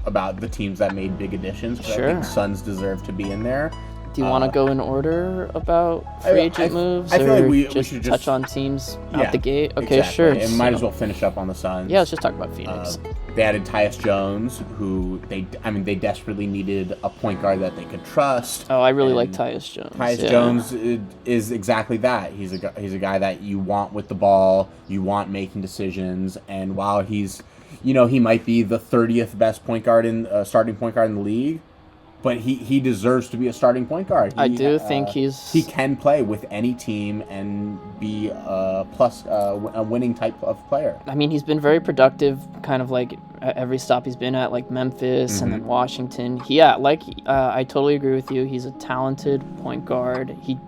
about the teams that made big additions. Sure. I think Suns deserve to be in there. Do you want to go in order about free agent moves? I feel like or we just should touch on teams Yeah, out the gate? Okay, exactly. sure. And might as well finish up on the Suns. Yeah, let's just talk about Phoenix. They added Tyus Jones, who they desperately needed a point guard that they could trust. Oh, I really like Tyus Jones. Tyus Jones is exactly that. He's a guy that you want with the ball, you want making decisions, and while he's, he might be the 30th best point guard starting point guard in the league, but he deserves to be a starting point guard. I do think he can play with any team and be a winning type of player. I mean, he's been very productive, kind of like at every stop he's been at, like Memphis and then Washington. I totally agree with you. He's a talented point guard. He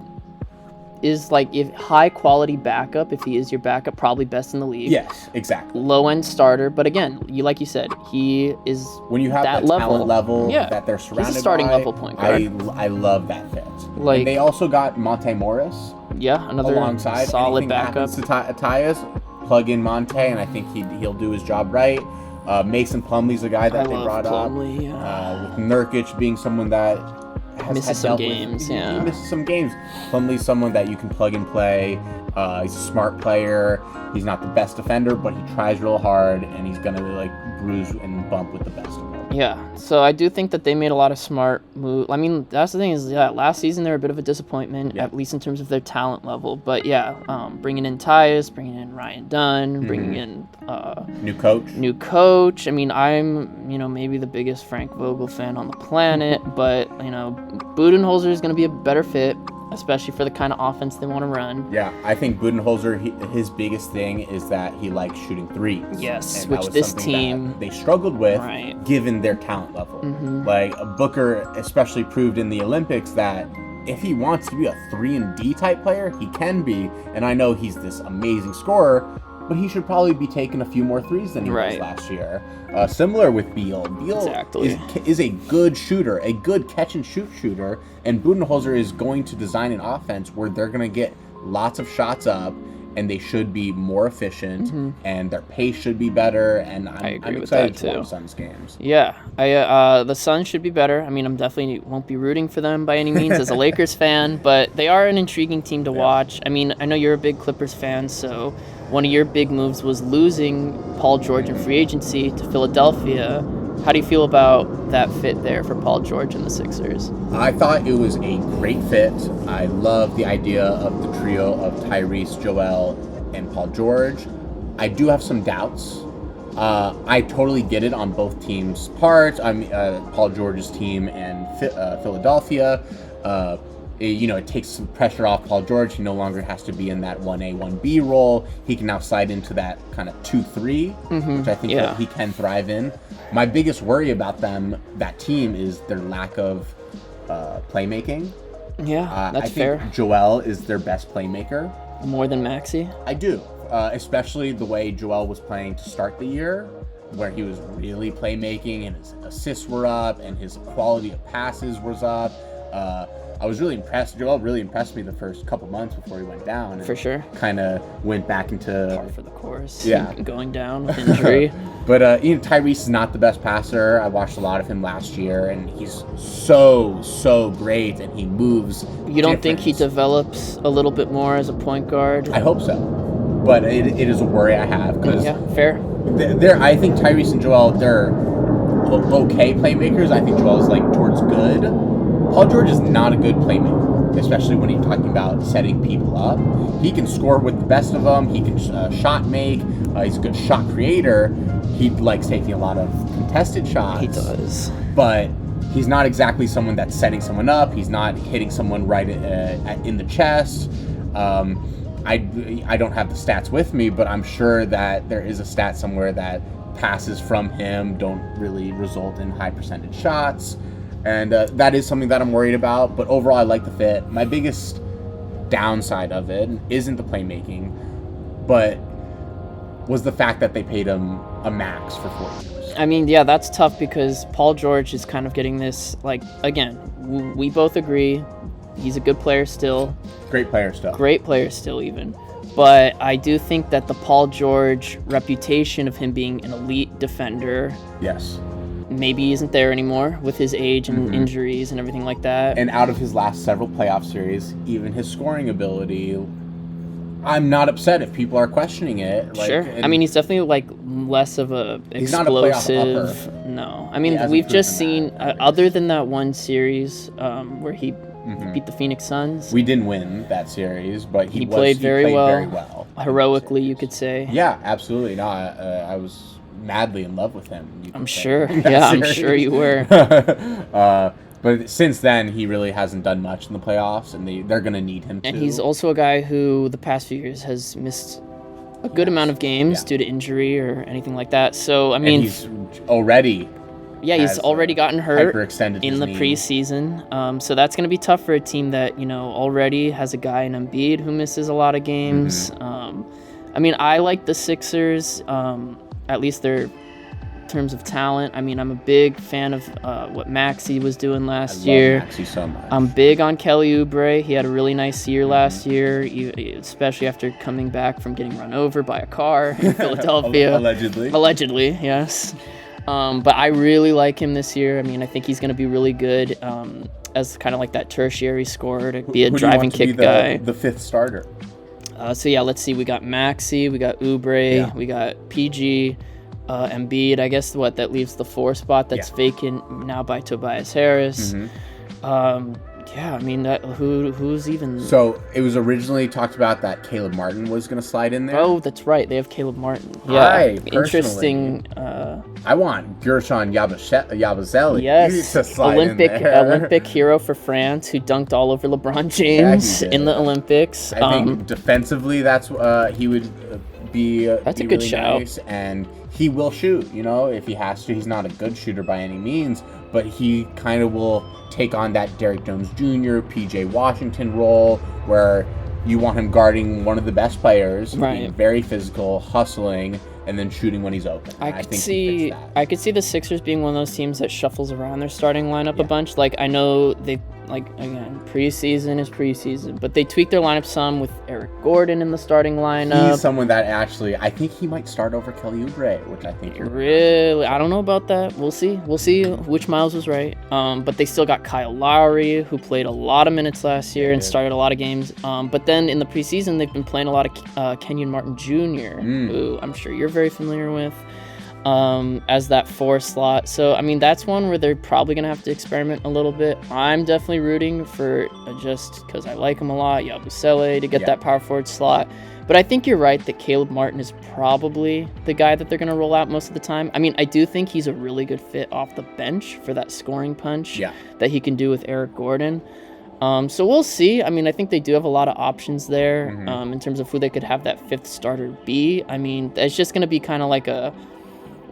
is if high quality backup. If he is your backup, probably best in the league. Yes, exactly. Low end starter, but again, like you said, he is when you have that talent level that they're surrounded by. He's a starting level point guard. I love that fit. And they also got Monte Morris. Yeah, another alongside solid anything backup. To Tyus, plug in Monte, and I think he'll do his job right. Mason Plumlee's a guy that they brought Plumlee, up. With Nurkic being someone that misses some games. He misses some games. Plumlee's someone that you can plug and play. He's a smart player. He's not the best defender, but he tries real hard, and he's gonna bruise and bump with the best of them. Yeah, so I do think that they made a lot of smart moves. I mean, that's the thing is, last season they were a bit of a disappointment, at least in terms of their talent level. But bringing in Tyus, bringing in Ryan Dunn, bringing in new coach. I mean, I'm maybe the biggest Frank Vogel fan on the planet, but Budenholzer is going to be a better fit, especially for the kind of offense they want to run. Yeah, I think Budenholzer, his biggest thing is that he likes shooting threes. Yes, and which this team they struggled with, right, given their talent level. Booker especially proved in the Olympics that if he wants to be a 3-and-D type player, he can be. And I know he's this amazing scorer, but he should probably be taking a few more threes than he was last year. Similar with Beal. Beal is a good shooter, a good catch-and-shoot shooter, and Budenholzer is going to design an offense where they're going to get lots of shots up, and they should be more efficient, and their pace should be better, and I'm excited to watch Suns games. Yeah, the Suns should be better. I mean, I'm definitely won't be rooting for them by any means as a Lakers fan, but they are an intriguing team to watch. I mean, I know you're a big Clippers fan, so one of your big moves was losing Paul George in free agency to Philadelphia. How do you feel about that fit there for Paul George and the Sixers? I thought it was a great fit. I love the idea of the trio of Tyrese, Joel, and Paul George. I do have some doubts. I totally get it on both teams' parts. Paul George's team and Philadelphia. It takes some pressure off Paul George. He no longer has to be in that 1A, 1B role. He can now slide into that kind of 2-3, which I think that he can thrive in. My biggest worry about that team, is their lack of playmaking. Yeah, that's fair. I think Joel is their best playmaker. More than Maxey? I do, especially the way Joel was playing to start the year, where he was really playmaking and his assists were up and his quality of passes was up. I was really impressed. Joel really impressed me the first couple months before he went down. And for sure. Kind of went back into par for the course. Yeah. Going down with injury. But Tyrese is not the best passer. I watched a lot of him last year, and he's so great, and he moves. You don't think he develops a little bit more as a point guard? I hope so, but it is a worry I have because fair. I think Tyrese and Joel, they're okay playmakers. I think Joel's towards good. Paul George is not a good playmaker, especially when you're talking about setting people up. He can score with the best of them. He can shot make. He's a good shot creator. He likes taking a lot of contested shots. He does. But he's not exactly someone that's setting someone up. He's not hitting someone right in the chest. I don't have the stats with me, but I'm sure that there is a stat somewhere that passes from him don't really result in high percentage shots. And that is something that I'm worried about. But overall, I like the fit. My biggest downside of it isn't the playmaking, but was the fact that they paid him a max for 4 years. I mean, yeah, that's tough because Paul George is kind of getting this, again, we both agree he's a good player still. Great player still, even. But I do think that the Paul George reputation of him being an elite defender maybe isn't there anymore with his age and injuries and everything like that. And out of his last several playoff series, even his scoring ability, I'm not upset if people are questioning it. Like, sure. I mean, he's definitely like less of a he's not a playoff explosive. upper. No, I mean we've just seen other than that one series where he beat the Phoenix Suns. We didn't win that series, but he played very well. Heroically, you could say. Yeah, absolutely. No, I was madly in love with him. I'm sure. Yeah, I'm sure you were. But since then, he really hasn't done much in the playoffs, and they're going to need him to. And he's also a guy who the past few years has missed a good amount of games due to injury or anything like that. So, I mean... And he's already... Yeah, he's already gotten hurt in the preseason. So that's going to be tough for a team that, already has a guy in Embiid who misses a lot of games. I mean, I like the Sixers, at least their terms of talent. I mean, I'm a big fan of what Maxey was doing last year. Maxey so much. I'm big on Kelly Oubre. He had a really nice year last year, especially after coming back from getting run over by a car in Philadelphia. Allegedly, yes. But I really like him this year. I mean, I think he's going to be really good as kind of like that tertiary scorer to be a driving kick guy. The fifth starter. So yeah, let's see. We got Maxey, we got Oubre, we got PG, Embiid. I guess that leaves the 4 spot that's vacant now by Tobias Harris. Yeah, I mean, who's even... So, it was originally talked about that Caleb Martin was going to slide in there. Oh, that's right. They have Caleb Martin. Yeah, interesting. I want Gershon Yabusele to slide in there. Olympic hero for France who dunked all over LeBron James in the Olympics. I think defensively, that's he would be that's be a good really shout. Nice, and he will shoot, if he has to. He's not a good shooter by any means, but he kind of will take on that Derrick Jones Jr., PJ Washington role where you want him guarding one of the best players, being very physical, hustling, and then shooting when he's open. I could see the Sixers being one of those teams that shuffles around their starting lineup a bunch. Like, I know they, again, preseason is preseason, but they tweak their lineup some with Eric Gordon in the starting lineup. He's someone that actually, I think he might start over Kelly Oubre, which I think really, I don't know about that. We'll see which Miles was right. But they still got Kyle Lowry, who played a lot of minutes last year and started a lot of games. But then in the preseason, they've been playing a lot of Kenyon Martin Jr., who I'm sure you're very familiar with, as that 4 slot. So, I mean, that's one where they're probably going to have to experiment a little bit. I'm definitely rooting for, just because I like him a lot, Yabusele to get that power forward slot. But I think you're right that Caleb Martin is probably the guy that they're going to roll out most of the time. I mean, I do think he's a really good fit off the bench for that scoring punch that he can do with Eric Gordon. So we'll see. I mean, I think they do have a lot of options there in terms of who they could have that 5th starter be. I mean, it's just going to be kind of like a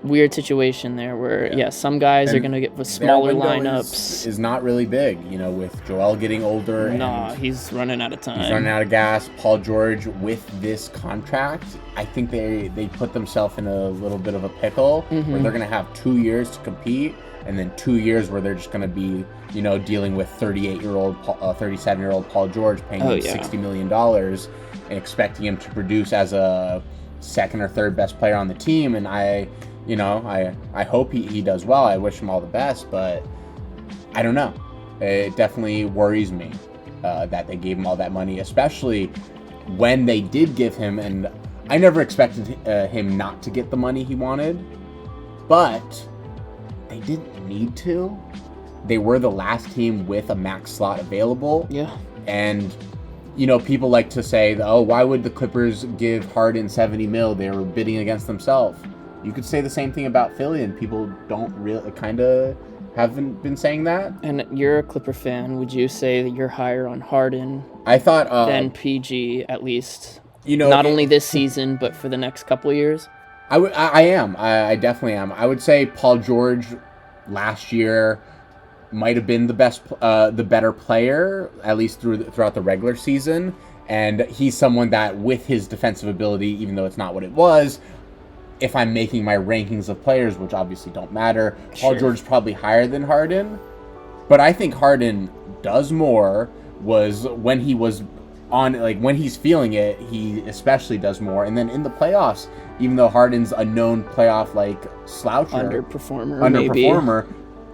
weird situation there where, some guys are going to get with smaller lineups. Is not really big, with Joel getting older. No, he's running out of time. He's running out of gas. Paul George, with this contract, I think they put themselves in a little bit of a pickle where they're going to have 2 years to compete. And then 2 years where they're just going to be, dealing with 37-year-old Paul George, paying him $60 million and expecting him to produce as a second or third best player on the team. And I hope he does well. I wish him all the best, but I don't know. It definitely worries me that they gave him all that money, especially when they did give him, and I never expected him not to get the money he wanted, but they didn't need to. They were the last team with a max slot available. Yeah. And, people like to say, why would the Clippers give Harden $70 million? They were bidding against themselves. You could say the same thing about Philly, and people don't really haven't been saying that. And you're a Clipper fan. Would you say that you're higher on Harden than PG, at least? Not only this season, but for the next couple of years? I am. I definitely am. I would say Paul George last year might have been the better player, at least throughout the regular season. And he's someone that, with his defensive ability, even though it's not what it was, if I'm making my rankings of players, which obviously don't matter, Paul George is probably higher than Harden. But I think Harden does more was when he was on like when he's feeling it, he especially does more. And then in the playoffs, even though Harden's a known playoff like sloucher, underperformer, maybe,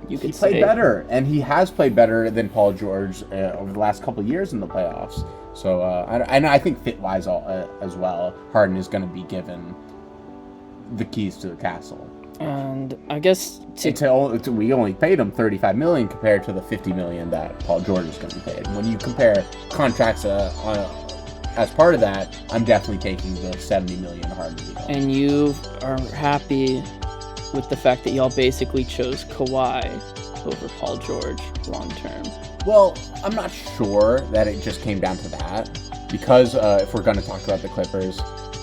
he played better, and he has played better than Paul George over the last couple of years in the playoffs. So I think fit-wise as well, Harden is going to be given the keys to the castle. And I guess we only paid him $35 million compared to the $50 million that Paul George is going to be paid. When you compare contracts as part of that, I'm definitely taking the $70 million Harden deal. And you are happy with the fact that y'all basically chose Kawhi over Paul George long term. Well, I'm not sure that it just came down to that, because if we're going to talk about the Clippers,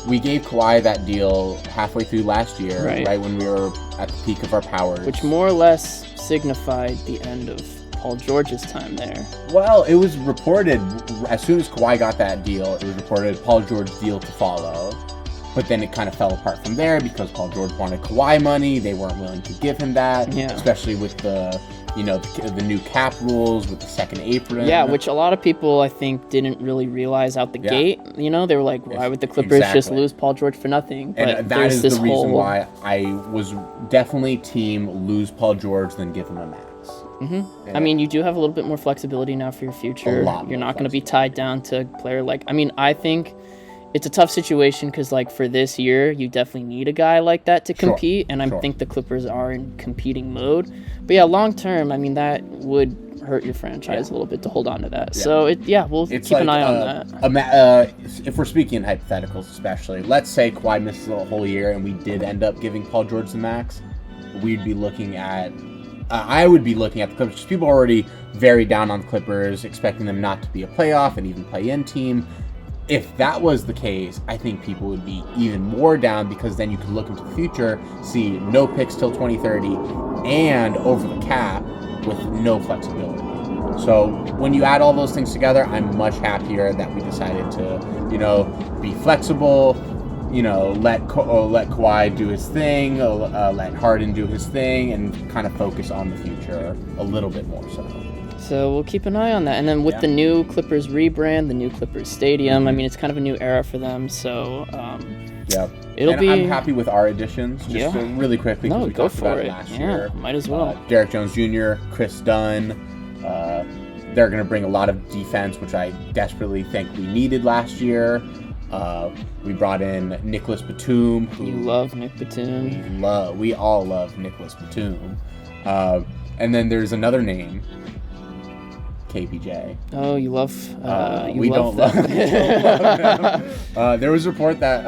we gave Kawhi that deal halfway through last year, right when we were at the peak of our powers. Which more or less signified the end of Paul George's time there. Well, it was reported, as soon as Kawhi got that deal, it was reported Paul George's deal to follow. But then it kind of fell apart from there because Paul George wanted Kawhi money. They weren't willing to give him that, especially with the new cap rules with the second apron. Yeah, which a lot of people, I think, didn't really realize out the gate. You know, they were like, why would the Clippers just lose Paul George for nothing? But and that is the reason why I was definitely team lose Paul George than give him a max. Mm-hmm. I mean, you do have a little bit more flexibility now for your future. You're not going to be tied down to a player like... I mean, I think it's a tough situation because, like, for this year, you definitely need a guy like that to compete, and I think the Clippers are in competing mode. But yeah, long term, I mean, that would hurt your franchise a little bit to hold on to that. Yeah. So we'll keep an eye on that. If we're speaking in hypotheticals, especially, let's say Kawhi misses a whole year and we did end up giving Paul George the max, we'd be looking at. I would be looking at the Clippers. People are already very down on the Clippers, expecting them not to be a playoff and even play-in team. If that was the case, I think people would be even more down, because then you could look into the future, see no picks till 2030, and over the cap with no flexibility. So when you add all those things together, I'm much happier that we decided to, be flexible, let Kawhi do his thing, let Harden do his thing, and kind of focus on the future a little bit more so. So we'll keep an eye on that. And then with the new Clippers rebrand, the new Clippers Stadium, I mean, it's kind of a new era for them. So I'm happy with our additions. Just really quickly, because we talked about it last year. Might as well. Derek Jones Jr., Chris Dunn. They're going to bring a lot of defense, which I desperately think we needed last year. We brought in Nicholas Batum. You love Nick Batum. We all love Nicholas Batum. And then there's another name, KPJ. Oh, you love. We don't love him. There was a report that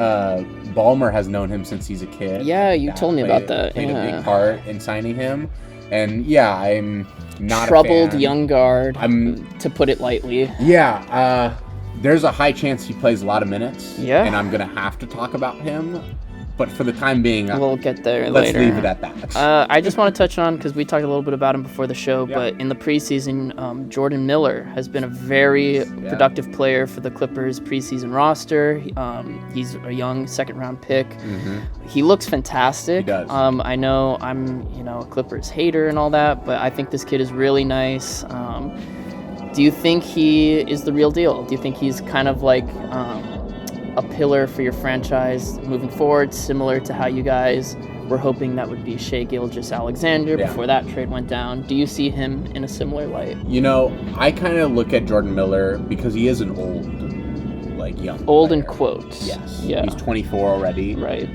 Ballmer has known him since he's a kid. Yeah, you told me about that. Played a big part in signing him, and I'm not troubled a fan. young guard. To put it lightly. Yeah, there's a high chance he plays a lot of minutes. Yeah, and I'm gonna have to talk about him. But for the time being, we'll get there later. Let's leave it at that. I just want to touch on, because we talked a little bit about him before the show, but in the preseason, Jordan Miller has been a very productive player for the Clippers preseason roster. He's a young second-round pick. Mm-hmm. He looks fantastic. He does. I know I'm a Clippers hater and all that, but I think this kid is really nice. Do you think he is the real deal? Do you think he's kind of like a pillar for your franchise moving forward, similar to how you guys were hoping that would be Shai Gilgeous-Alexander before that trade went down? Do you see him in a similar light? I kind of look at Jordan Miller because he is an young old player. In quotes. Yes. Yeah. He's 24 already. Right.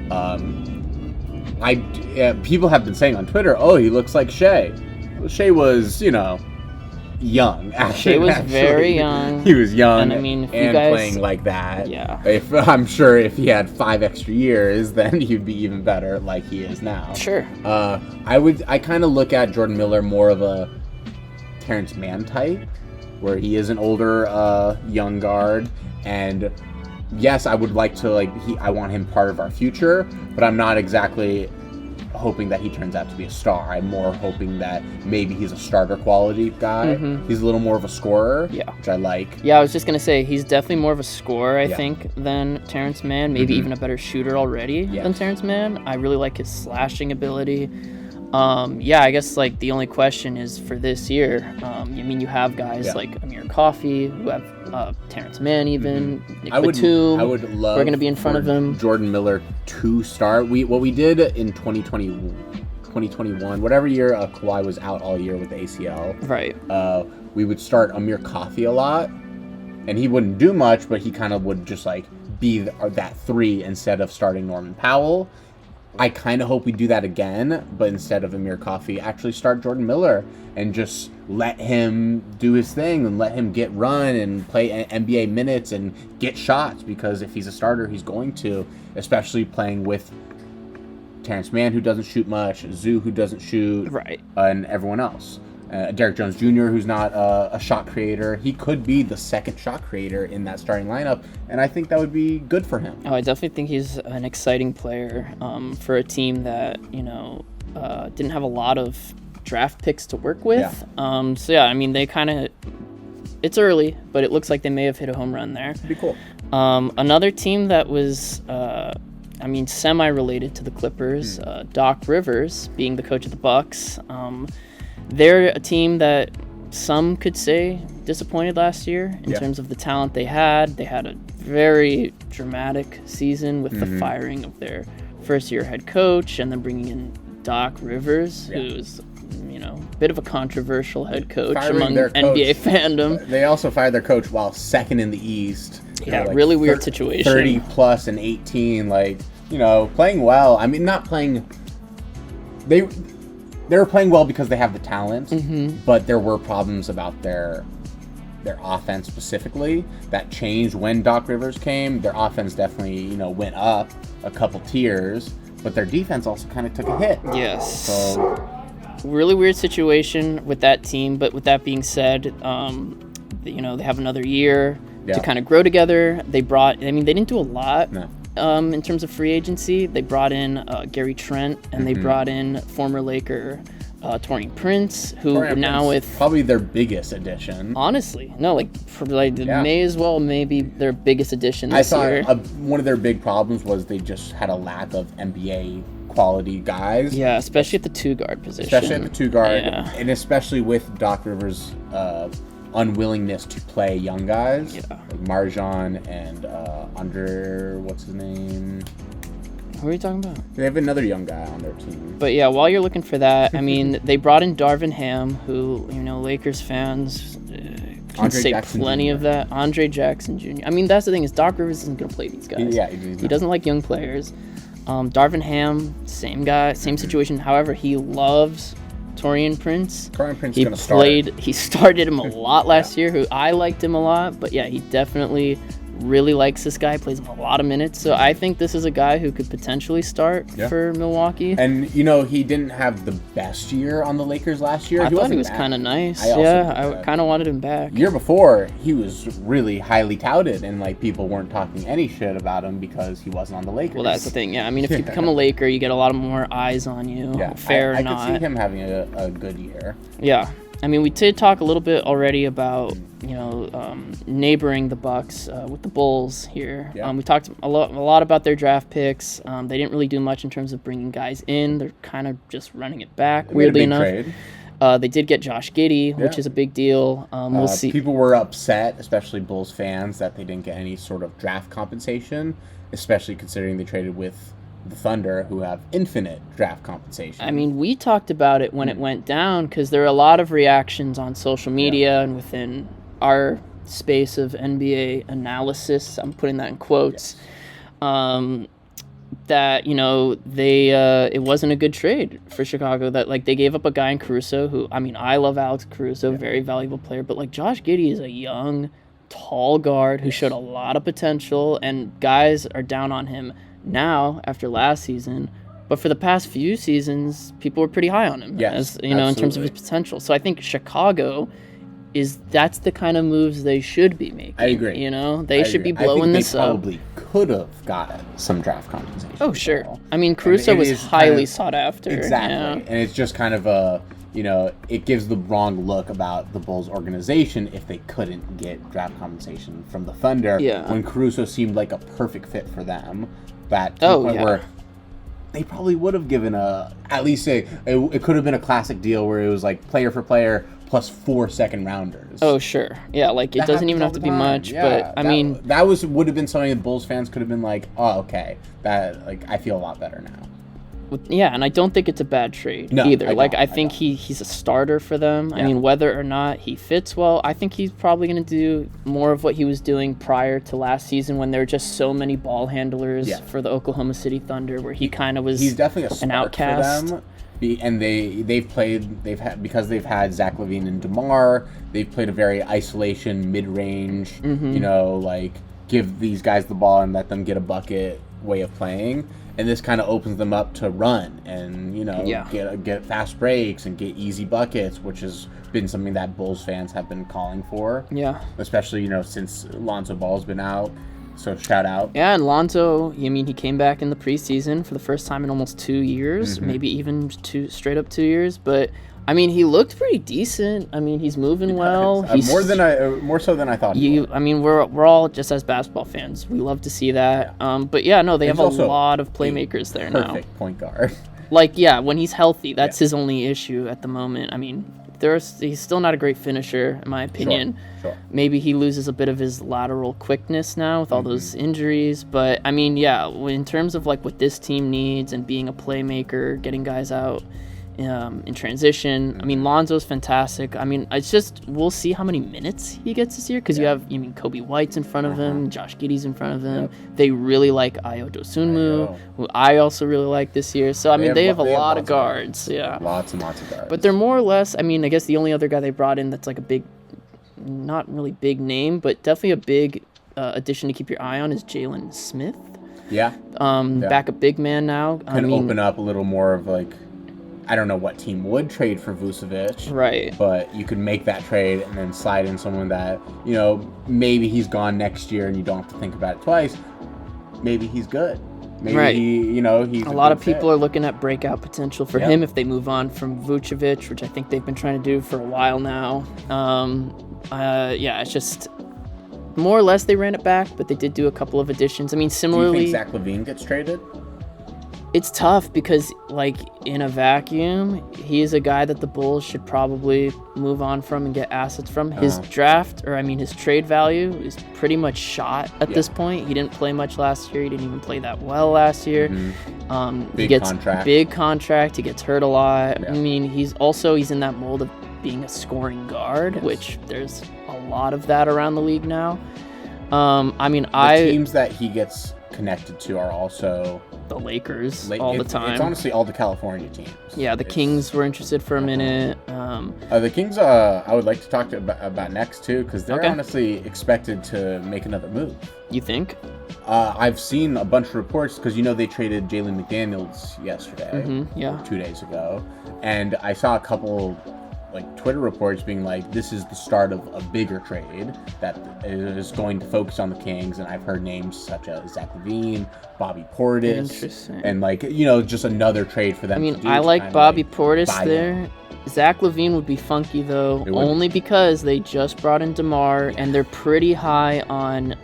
People have been saying on Twitter, oh, he looks like Shai. Well, Shai was, young. Shai was very young. He was young, and playing like that. Yeah. I'm sure if he had 5 extra years, then he'd be even better, like he is now. Sure. I kind of look at Jordan Miller more of a Terrence Mann type, where he is an older young guard, and yes, I would like to I want him part of our future, but I'm not exactly hoping that he turns out to be a star. I'm more hoping that maybe he's a starter quality guy. Mm-hmm. He's a little more of a scorer, which I like. Yeah, I was just going to say, he's definitely more of a scorer, I think, than Terrence Mann. Maybe even a better shooter already than Terrence Mann. I really like his slashing ability. Yeah, I guess like the only question is for this year. I mean, you have guys like Amir Coffey, who have Terrence Mann, even Nick Batum. I would love. We're gonna be in front of him. Jordan Miller to start. What we did in 2021, whatever year Kawhi was out all year with the ACL. Right. We would start Amir Coffey a lot, and he wouldn't do much, but he kind of would just like be that 3 instead of starting Norman Powell. I kind of hope we do that again, but instead of Amir Coffey, actually start Jordan Miller and just let him do his thing and let him get run and play NBA minutes and get shots, because if he's a starter, he's going to, especially playing with Terrence Mann, who doesn't shoot much, Zoo, who doesn't shoot, right, and everyone else. Derek Jones Jr., who's not a shot creator. He could be the second shot creator in that starting lineup, and I think that would be good for him. Oh, I definitely think he's an exciting player for a team that, didn't have a lot of draft picks to work with. Yeah. So, yeah, I mean, they kind of... It's early, but it looks like they may have hit a home run there. It'd be cool. Another team that was... semi-related to the Clippers, Doc Rivers being the coach of the Bucks. They're a team that some could say disappointed last year in terms of the talent they had. They had a very dramatic season with the firing of their first-year head coach and then bringing in Doc Rivers, who's a bit of a controversial head coach among NBA fandom. They also fired their coach while second in the East. Yeah, really weird situation. 30 plus and 18, playing well. I mean, not playing. They were playing well because they have the talent, but there were problems about their offense specifically that changed when Doc Rivers came. Their offense definitely, went up a couple tiers, but their defense also kind of took a hit. Yes. So really weird situation with that team, but with that being said, they have another year to kind of grow together. They didn't do a lot. No. In terms of free agency. They brought in Gary Trent, and they brought in former Laker Taurean Prince, who now with probably their biggest addition. Honestly, no, may as well maybe their biggest addition this year. One of their big problems was they just had a lack of NBA quality guys. Yeah, especially at the 2-guard position. And especially with Doc Rivers' unwillingness to play young guys, like Marjan and Andre, what's his name? Who are you talking about? They have another young guy on their team. But yeah, while you're looking for that, I mean, they brought in Darvin Ham, who, Lakers fans can say plenty of that. Andre Jackson Jr. I mean, that's the thing, is Doc Rivers isn't going to play these guys. Yeah, he doesn't like young players. Darvin Ham, same guy, same situation. However, he loves Taurean Prince. Taurean Prince is going to start. He started him a lot last year. Who I liked him a lot, but yeah, he definitely really likes this guy. Plays him a lot of minutes, so I think this is a guy who could potentially start for Milwaukee. And he didn't have the best year on the Lakers last year. I thought he was kind of nice. I kind of wanted him back. Year before, he was really highly touted, and people weren't talking any shit about him because he wasn't on the Lakers. Well, that's the thing. Yeah, I mean, if you become a Laker, you get a lot more eyes on you. Yeah, fair or not. I could see him having a good year. Yeah. I mean, we did talk a little bit already about, neighboring the Bucks with the Bulls here. Yeah. We talked a lot about their draft picks. They didn't really do much in terms of bringing guys in. They're kind of just running it back, weirdly enough. Trade. They did get Josh Giddey, which is a big deal. We'll see. People were upset, especially Bulls fans, that they didn't get any sort of draft compensation, especially considering they traded with the Thunder, who have infinite draft compensation. I mean, we talked about it when it went down, because there are a lot of reactions on social media and within our space of NBA analysis, I'm putting that in quotes, that, it wasn't a good trade for Chicago, that, they gave up a guy in Caruso, who, I mean, I love Alex Caruso, very valuable player, but, Josh Giddey is a young, tall guard who showed a lot of potential, and guys are down on him now after last season, but for the past few seasons people were pretty high on him, in terms of his potential. So I think Chicago that's the kind of moves they should be making. I agree. They should be blowing this up. They probably could have gotten some draft compensation. Oh, sure. I mean, Caruso was highly sought after. Exactly. And it's just kind of it gives the wrong look about the Bulls organization if they couldn't get draft compensation from the Thunder when Caruso seemed like a perfect fit for them. That to the point where they probably would have given at least it could have been a classic deal where it was like player for player plus 4 second rounders. Oh, sure. Yeah, like it doesn't even have to be much, but I mean, that would have been something that Bulls fans could have been like, "Oh, okay. That like I feel a lot better now." Yeah, and I don't think it's a bad trade either. I think he's a starter for them. Yeah. I mean, whether or not he fits well, I think he's probably going to do more of what he was doing prior to last season when there were just so many ball handlers for the Oklahoma City Thunder, where he kind of was he's definitely an outcast. For them. And because they've had Zach LaVine and DeMar, they've played a very isolation, mid-range, like give these guys the ball and let them get a bucket way of playing. And this kind of opens them up to run and, get fast breaks and get easy buckets, which has been something that Bulls fans have been calling for. Yeah. Especially, since Lonzo Ball's been out. So shout out. Yeah, and Lonzo, he came back in the preseason for the first time in almost 2 years, maybe even straight up 2 years. But I mean, he looked pretty decent. I mean, he's moving well. More so than I thought. I mean, we're all just as basketball fans. We love to see that. Yeah. But yeah, no, they have a lot of playmakers there now. Perfect point guard. When he's healthy, that's his only issue at the moment. I mean, he's still not a great finisher, in my opinion. Sure. Maybe he loses a bit of his lateral quickness now with all those injuries. But, I mean, in terms of, what this team needs and being a playmaker, getting guys out in transition, I mean, Lonzo's fantastic. I mean, it's just we'll see how many minutes he gets this year because you have, Kobe White's in front of him, Josh Giddey's in front of him. Yep. They really like Ayo Dosunmu, who I also really like this year. So, I mean, they have a lot of guards. Yeah. Lots and lots of guards. But they're more or less, I mean, I guess the only other guy they brought in that's like a big, not really big name, but definitely a big addition to keep your eye on is Jalen Smith. Yeah. Backup big man now. Can open up a little more of I don't know what team would trade for Vucevic. Right. But you could make that trade and then slide in someone that, maybe he's gone next year and you don't have to think about it twice. Maybe he's good. Maybe he's a lot of people are looking at breakout potential for him if they move on from Vucevic, which I think they've been trying to do for a while now. It's just more or less they ran it back, but they did do a couple of additions. I mean, similarly, do you think Zach LaVine gets traded? It's tough because, in a vacuum, he is a guy that the Bulls should probably move on from and get assets from. His his trade value is pretty much shot at this point. He didn't play much last year. He didn't even play that well last year. He gets big contract. He gets hurt a lot. Yeah. I mean, he's in that mold of being a scoring guard, which there's a lot of that around the league now. The teams that he gets connected to are also the Lakers all the time. It's honestly all the California teams. Yeah, the Kings were interested for a minute. The Kings, I would like to talk about next too, because they're honestly expected to make another move. You think? I've seen a bunch of reports because they traded Jalen McDaniels yesterday, 2 days ago, and I saw a couple Twitter reports being this is the start of a bigger trade that is going to focus on the Kings, and I've heard names such as Zach LaVine, Bobby Portis, and just another trade for them. I mean, I like Bobby Portis there. Zach LaVine would be funky though, only because they just brought in DeMar, and they're pretty high on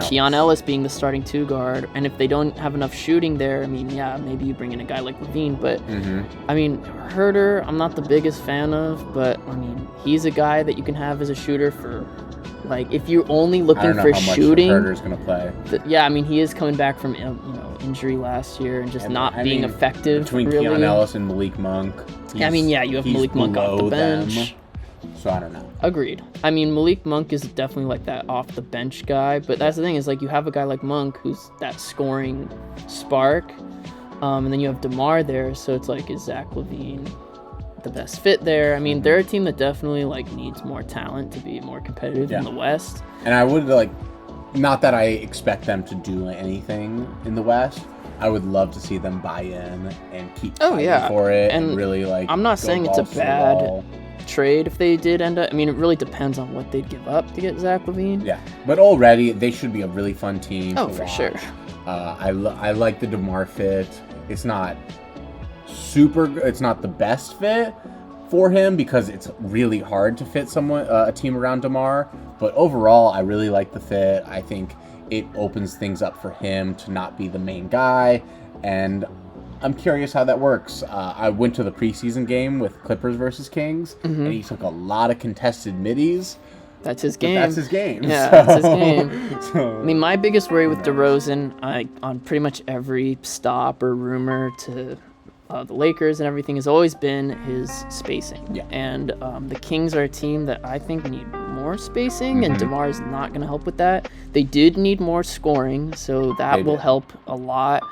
Keon Ellis being the starting 2 guard. And if they don't have enough shooting there, I mean, maybe you bring in a guy like LaVine. But I mean, Huerter, I'm not the biggest fan of, but I mean, he's a guy that you can have as a shooter for. If you're only looking for shooting, Huerter's gonna play. I mean, he is coming back from injury last year and just not being effective. Between Keon Ellis and Malik Monk. You have Malik Monk off the bench. So I don't know. Agreed. I mean, Malik Monk is definitely that off the bench guy, but that's the thing is you have a guy like Monk who's that scoring spark, and then you have DeMar there, so it's is Zach LaVine the best fit there? I mean, they're a team that definitely needs more talent to be more competitive in the West. And I would not that I expect them to do anything in the West. I would love to see them buy in and keep fighting for it and really I'm not saying it's a bad trade if they did end up. I mean, it really depends on what they'd give up to get Zach LaVine. Yeah, but already they should be a really fun team. Oh, for sure. I like the DeMar fit. It's not it's not the best fit for him because it's really hard to fit a team around DeMar, but overall I really like the fit. I think it opens things up for him to not be the main guy, and I'm curious how that works. I went to the preseason game with Clippers versus Kings, and he took a lot of contested middies. That's his game. That's his game. Yeah, so, that's his game. So, I mean, my biggest worry with DeRozan, on pretty much every stop or rumor to the Lakers and everything, has always been his spacing. Yeah. And the Kings are a team that I think need more spacing, and DeMar is not going to help with that. They did need more scoring, so that will help a lot.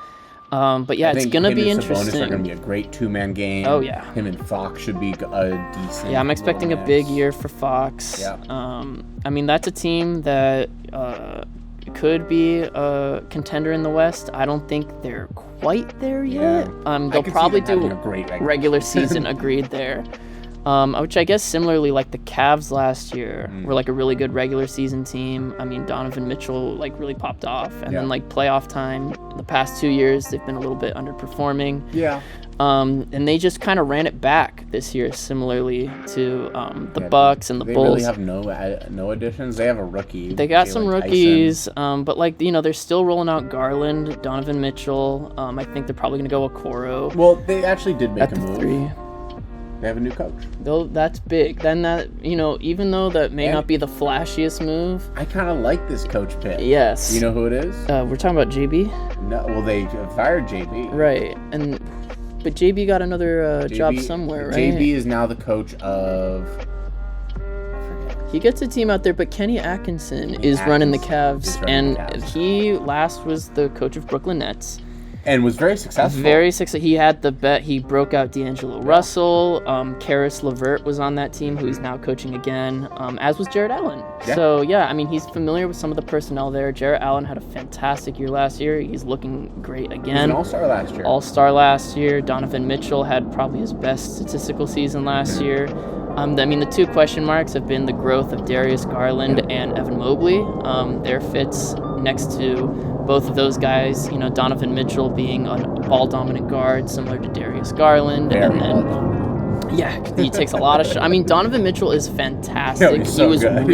But yeah, it's going to be interesting. Sabonis are going to be a great two-man game. Oh, yeah. Him and Fox should be a decent. Yeah, I'm expecting a big year for Fox. Yeah. I mean, that's a team that could be a contender in the West. I don't think they're quite there yet. They'll probably do a great regular season, agreed there. Which I guess similarly, like the Cavs last year were like a really good regular season team. I mean, Donovan Mitchell like really popped off, and then like playoff time, the past 2 years they've been a little bit underperforming. Yeah. And they just kind of ran it back this year, similarly to the Bucks and the Bulls. They really have no additions. They have a rookie. They got some rookies, but like they're still rolling out Garland, Donovan Mitchell. I think they're probably gonna go Okoro. Well, they actually did make at a the move. 3. They have a new coach. Though that's big. Then that even though that may not be the flashiest move. I kind of like this coach pick. Yes. You know who it is? We're talking about JB. No. Well, they fired JB. Right, but JB got another job somewhere, right? JB is now the coach of. He gets a team out there, but Kenny Atkinson is running the Cavs, he last was the coach of Brooklyn Nets. And was very successful. He had the bet. He broke out D'Angelo Russell. Karis LeVert was on that team, who he's now coaching again, as was Jarrett Allen. Yeah. So, yeah, I mean, he's familiar with some of the personnel there. Jarrett Allen had a fantastic year last year. He's looking great again. He was an all-star last year. All-star last year. Donovan Mitchell had probably his best statistical season last year. I mean, the two question marks have been the growth of Darius Garland and Evan Mobley. Their fits next to both of those guys, Donovan Mitchell being a ball-dominant guard, similar to Darius Garland. He takes a lot of shots. I mean, Donovan Mitchell is fantastic. He was good.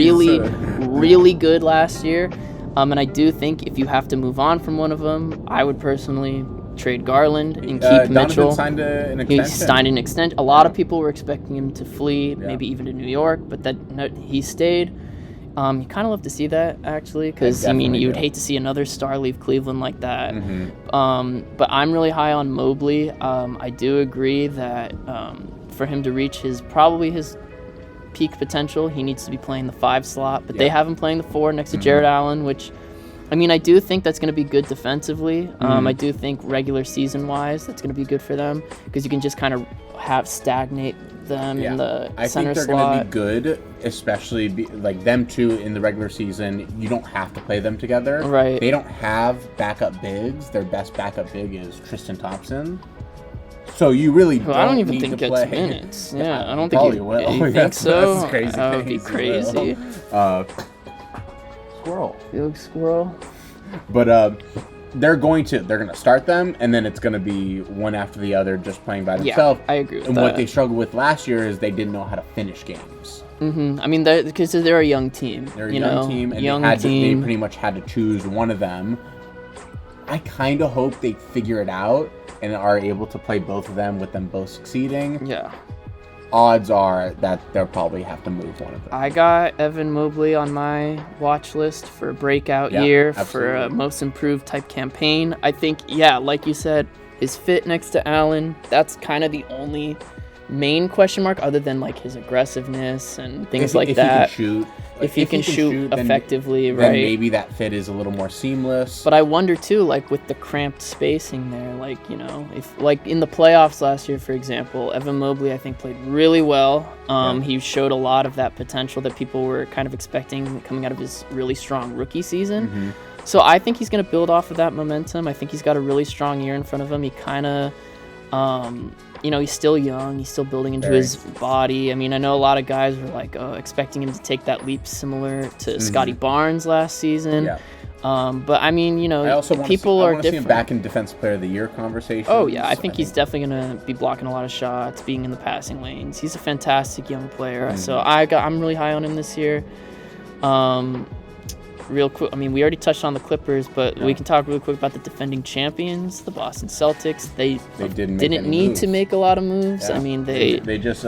Really good last year. And I do think if you have to move on from one of them, I would personally trade Garland and keep Mitchell. Signed an extension. He signed an extension. A lot of people were expecting him to flee, maybe even to New York, but he stayed. You kind of love to see that, actually, because, you'd hate to see another star leave Cleveland like that. But I'm really high on Mobley. I do agree that for him to reach his peak potential, he needs to be playing the 5 slot, but they have him playing the 4 next to Jarrett Allen, which, I do think that's going to be good defensively. I do think regular season-wise, that's going to be good for them, because you can just kind of stagnate them in the center slot. I think they're going to be good, especially like them two in the regular season. You don't have to play them together. Right. They don't have backup bigs. Their best backup big is Tristan Thompson. So you really don't I don't even need think to gets play. minutes. Yeah, I don't think Probably will. You think so? That's crazy. That would be crazy. Squirrel. Big squirrel. But they're going to start them, and then it's going to be one after the other, just playing by themselves. I agree with that. And what they struggled with last year is they didn't know how to finish games. Because they're a young team. They're a young team, and they pretty much had to choose one of them. I kind of hope they figure it out and are able to play both of them with them both succeeding. Yeah. Odds are that they'll probably have to move one of them. I got Evan Mobley on my watch list for a breakout year, for a most improved type campaign. I think, like you said, his fit next to Allen, that's kind of the only main question mark, other than like his aggressiveness and things like that. If he can shoot effectively, then maybe that fit is a little more seamless. But I wonder too, like with the cramped spacing there, like, if like in the playoffs last year, for example, Evan Mobley I think played really well. He showed a lot of that potential that people were kind of expecting coming out of his really strong rookie season. So I think he's going to build off of that momentum. I think he's got a really strong year in front of him. He kind of he's still young. He's still building into his body. I mean, I know a lot of guys were like expecting him to take that leap similar to Scotty Barnes last season. Yeah. But I mean, people are different. See him back in Defensive Player of the Year conversations. Oh yeah, I think he's definitely going to be blocking a lot of shots, being in the passing lanes. He's a fantastic young player. So I'm really high on him this year. real quick. I mean, we already touched on the Clippers, but we can talk really quick about the defending champions, the Boston Celtics. They didn't need to make a lot of moves. Yeah. I mean, they just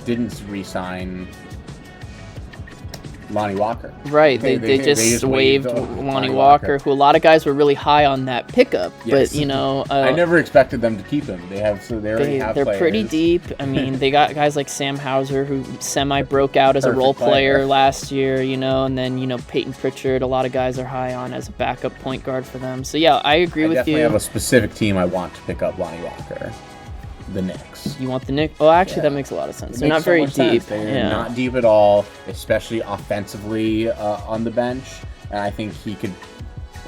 didn't re-sign Lonnie Walker. Right, they just waived Lonnie Walker, who a lot of guys were really high on that pickup. Yes. But, you know... I never expected them to keep him. They're pretty deep. I mean, they got guys like Sam Hauser, who semi-broke out as a role player last year, you know, and then, you know, Peyton Pritchard, a lot of guys are high on as a backup point guard for them. So, yeah, I agree with you. I definitely have a specific team I want to pick up Lonnie Walker. The Knicks. You want the Knicks? Oh, actually, that makes a lot of sense. They're not very deep. They're not deep at all, especially offensively on the bench. And I think he could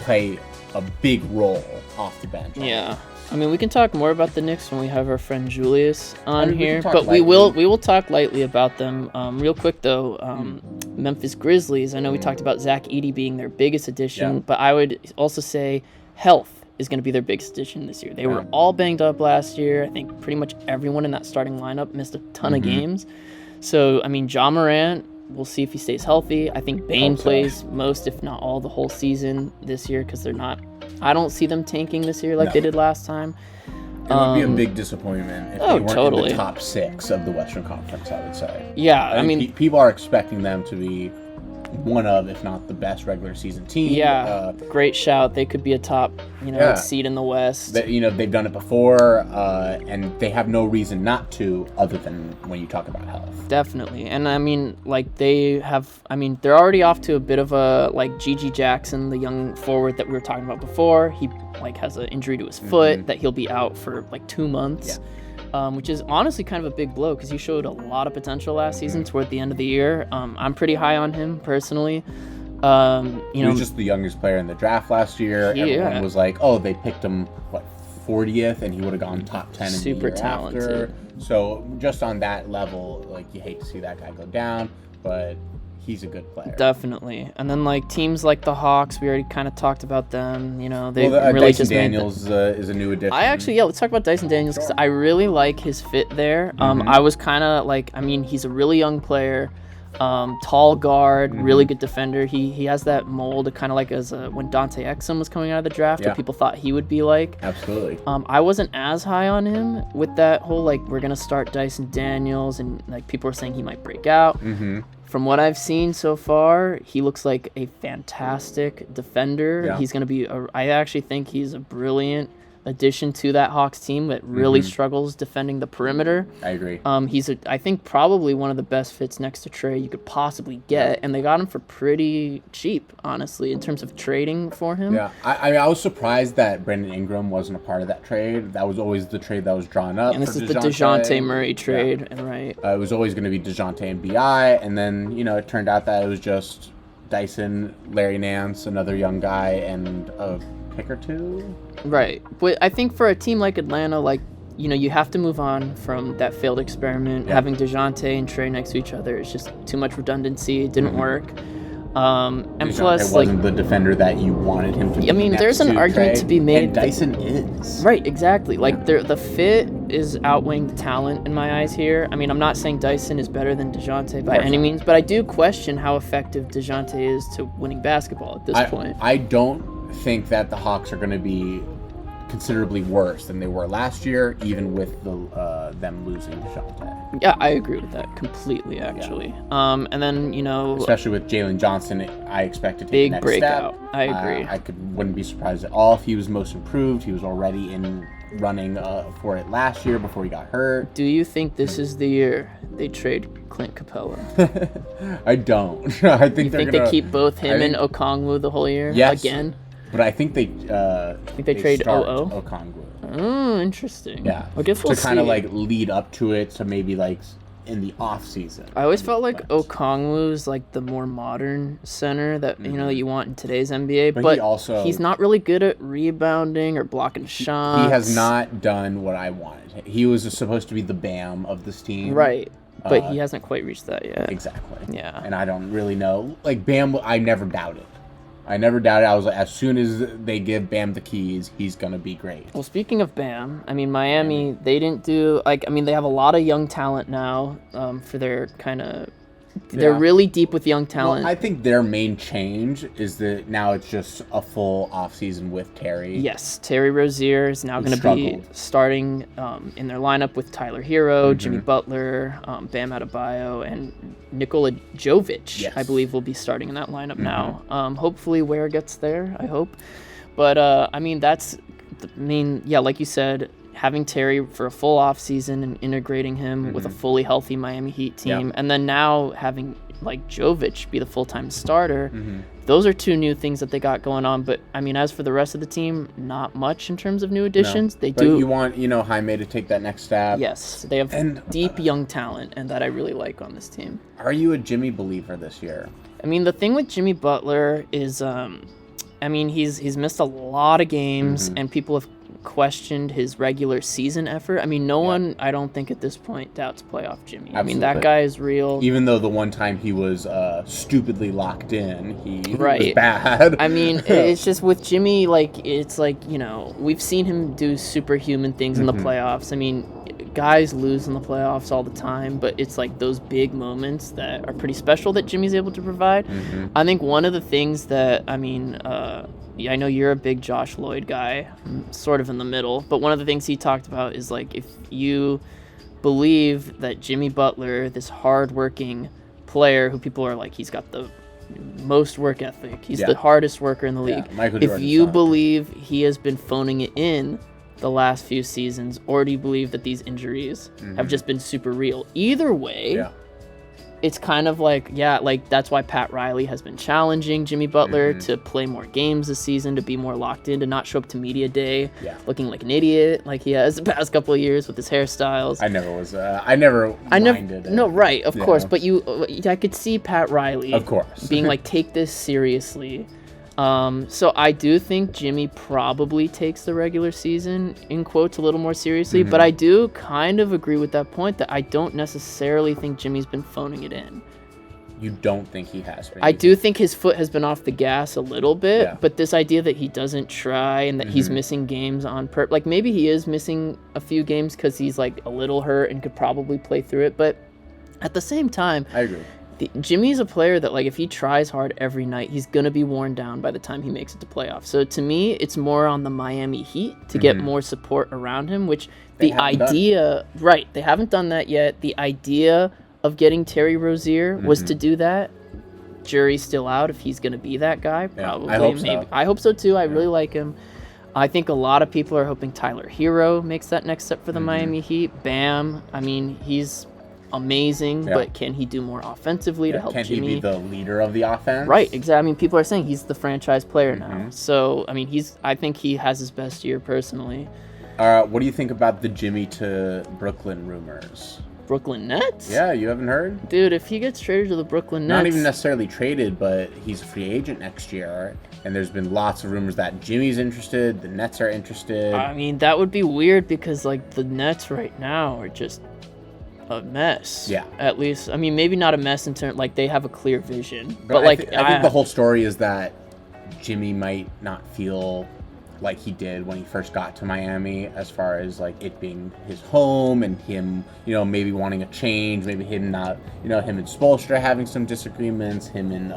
play a big role off the bench. Yeah. I mean, we can talk more about the Knicks when we have our friend Julius on here, but we will talk lightly about them. Real quick though, Memphis Grizzlies. I know we talked about Zach Edey being their biggest addition, but I would also say health is going to be their biggest addition this year. They were all banged up last year. I think pretty much everyone in that starting lineup missed a ton of games. So, I mean, Ja Morant, we'll see if he stays healthy. I think Bane plays most, if not all, the whole season this year because I don't see them tanking this year like they did last time. It would be a big disappointment if they weren't in the top 6 of the Western Conference, I would say. Yeah, I mean, people are expecting them to be one of, if not the best regular season team. Yeah, great shout. They could be a top, seed in the West. They've done it before, and they have no reason not to, other than when you talk about health. Definitely, and I mean, they're already off to a bit of a Gigi Jackson, the young forward that we were talking about before. He has an injury to his foot that he'll be out for 2 months. Yeah. Which is honestly kind of a big blow because he showed a lot of potential last season toward the end of the year. I'm pretty high on him personally. He was just the youngest player in the draft last year. Everyone was like, oh, they picked him, 40th, and he would have gone top 10 in the year talented. After. So just on that level, you hate to see that guy go down, but he's a good player. Definitely. And then teams like the Hawks, we already kind of talked about them. They really Dyson just Daniels is a new addition. Let's talk about Dyson Daniels because I really like his fit there. I was kind of he's a really young player, tall guard, really good defender. He has that mold kind of as when Dante Exum was coming out of the draft, what people thought he would be like. Absolutely. I wasn't as high on him with that whole we're gonna start Dyson Daniels and people were saying he might break out. From what I've seen so far, he looks like a fantastic defender. Yeah. He's going to be I actually think he's a brilliant addition to that Hawks team that really struggles defending the perimeter. I agree. He's I think probably one of the best fits next to Trey you could possibly get, and they got him for pretty cheap, honestly, in terms of trading for him. Yeah, I was surprised that Brandon Ingram wasn't a part of that trade. That was always the trade that was drawn up. And this is the DeJounte Murray trade, right? It was always going to be DeJounte and BI, and then it turned out that it was just Dyson, Larry Nance, another young guy, and a pick or two. Right, but I think for a team like Atlanta, you have to move on from that failed experiment. Having DeJounte and Trey next to each other is just too much redundancy. It didn't work. And DeJounte plus, wasn't the defender that you wanted him to be. I mean, there's an argument to be made. And Dyson is. Right, exactly. The fit is outweighing the talent in my eyes here. I mean, I'm not saying Dyson is better than DeJounte by any means, but I do question how effective DeJounte is to winning basketball at this point. I don't think that the Hawks are going to be considerably worse than they were last year, even with them losing DeJounte. Yeah, I agree with that completely, actually. Yeah. And then, especially with Jalen Johnson, I expect to take big the next breakout. Step. I agree. Wouldn't be surprised at all if he was most improved. He was already in running for it last year before he got hurt. Do you think this is the year they trade Clint Capella? I don't. I think they keep both him and Okongwu the whole year? Yes. Again? But I think they trade start Okongwu. Oh, interesting. Yeah. I guess we'll to kind of lead up to it, to maybe in the off season. I always felt Okongwu's the more modern center that you want in today's NBA, but he's not really good at rebounding or blocking shots. He has not done what I wanted. He was supposed to be the Bam of this team. Right. But he hasn't quite reached that yet. Exactly. Yeah. And I don't really know. Bam, I never doubted. I was as soon as they give Bam the keys, he's going to be great. Well, speaking of Bam, I mean, Miami, they didn't do, they have a lot of young talent now for their kind of they're really deep with young talent. Well, I think their main change is that now it's just a full offseason with Terry. Yes, Terry Rozier is now going to be starting in their lineup with Tyler Hero, Jimmy Butler, Bam Adebayo, and Nikola Jovic, yes. I believe, will be starting in that lineup now. Hopefully Ware gets there, I hope. But, I mean, like you said, having Terry for a full offseason and integrating him with a fully healthy Miami Heat team, and then now having like Jovic be the full-time starter, those are two new things that they got going on. But I mean, as for the rest of the team, not much in terms of new additions. No. They but do. You want, Jaime to take that next step. Yes, they have deep young talent, and that I really like on this team. Are you a Jimmy believer this year? I mean, the thing with Jimmy Butler is, he's missed a lot of games, and people have questioned his regular season effort. I mean, no one, I don't think at this point, doubts playoff Jimmy. Absolutely. I mean, that guy is real. Even though the one time he was stupidly locked in, he was bad. I mean, it's just with Jimmy, it's like, we've seen him do superhuman things in the playoffs. I mean, guys lose in the playoffs all the time, but it's like those big moments that are pretty special that Jimmy's able to provide. I think one of the things that, I know you're a big Josh Lloyd guy, sort of in the middle, but one of the things he talked about is like, if you believe that Jimmy Butler, this hardworking player who people are like, he's got the most work ethic, he's the hardest worker in the league. If you believe he has been phoning it in the last few seasons, or do you believe that these injuries have just been super real? Either way, it's kind of like, that's why Pat Riley has been challenging Jimmy Butler to play more games this season, to be more locked in, to not show up to media day looking like an idiot like he has the past couple of years with his hairstyles. I never minded it. No, right, of course, but I could see Pat Riley, of course, being like, take this seriously. So I do think Jimmy probably takes the regular season, in quotes, a little more seriously, but I do kind of agree with that point that I don't necessarily think Jimmy's been phoning it in. You don't think he has been? I do think his foot has been off the gas a little bit, but this idea that he doesn't try and that he's missing games on purpose, like maybe he is missing a few games because he's like a little hurt and could probably play through it, but at the same time, I agree. Jimmy's a player that, like, if he tries hard every night, he's going to be worn down by the time he makes it to playoffs. So, to me, it's more on the Miami Heat to get more support around him, which they haven't done that yet. The idea of getting Terry Rozier was to do that. Jury's still out if he's going to be that guy. Probably. I hope maybe. So. I hope so, too. I really like him. I think a lot of people are hoping Tyler Hero makes that next step for the Miami Heat. Bam. I mean, he's amazing, but can he do more offensively to help Jimmy? Can he be the leader of the offense? Right, exactly. I mean, people are saying he's the franchise player now. So, I mean, I think he has his best year personally. What do you think about the Jimmy to Brooklyn rumors? Brooklyn Nets? Yeah, you haven't heard? Dude, if he gets traded to the Brooklyn Nets... Not even necessarily traded, but he's a free agent next year. And there's been lots of rumors that Jimmy's interested, the Nets are interested. I mean, that would be weird because, like, the Nets right now are just a mess. Yeah. At least, I mean, maybe not a mess in terms, like, they have a clear vision. But I think the whole story is that Jimmy might not feel like he did when he first got to Miami, as far as, like, it being his home and him, maybe wanting a change, maybe him not, him and Spoelstra having some disagreements, him and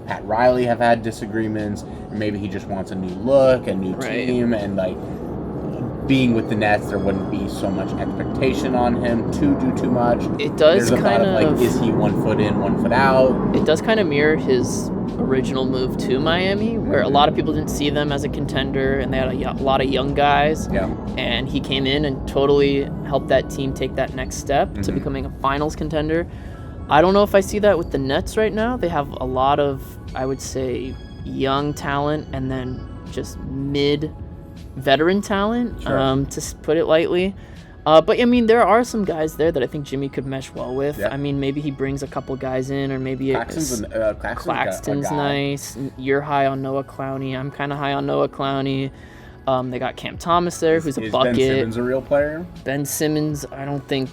Pat Riley have had disagreements, or maybe he just wants a new look, a new team, and, like, being with the Nets, there wouldn't be so much expectation on him to do too much. It does kind of, like, is he 1 foot in, 1 foot out? It does kind of mirror his original move to Miami, where a lot of people didn't see them as a contender, and they had a lot of young guys. Yeah. And he came in and totally helped that team take that next step to becoming a finals contender. I don't know if I see that with the Nets right now. They have a lot of, I would say, young talent and then just mid-veteran talent, to put it lightly. But, I mean, there are some guys there that I think Jimmy could mesh well with. Yeah. I mean, maybe he brings a couple guys in, or maybe Claxton's nice. You're high on Noah Clowney. I'm kind of high on Noah Clowney. They got Cam Thomas there, who's a bucket. Ben Simmons a real player? Ben Simmons, I think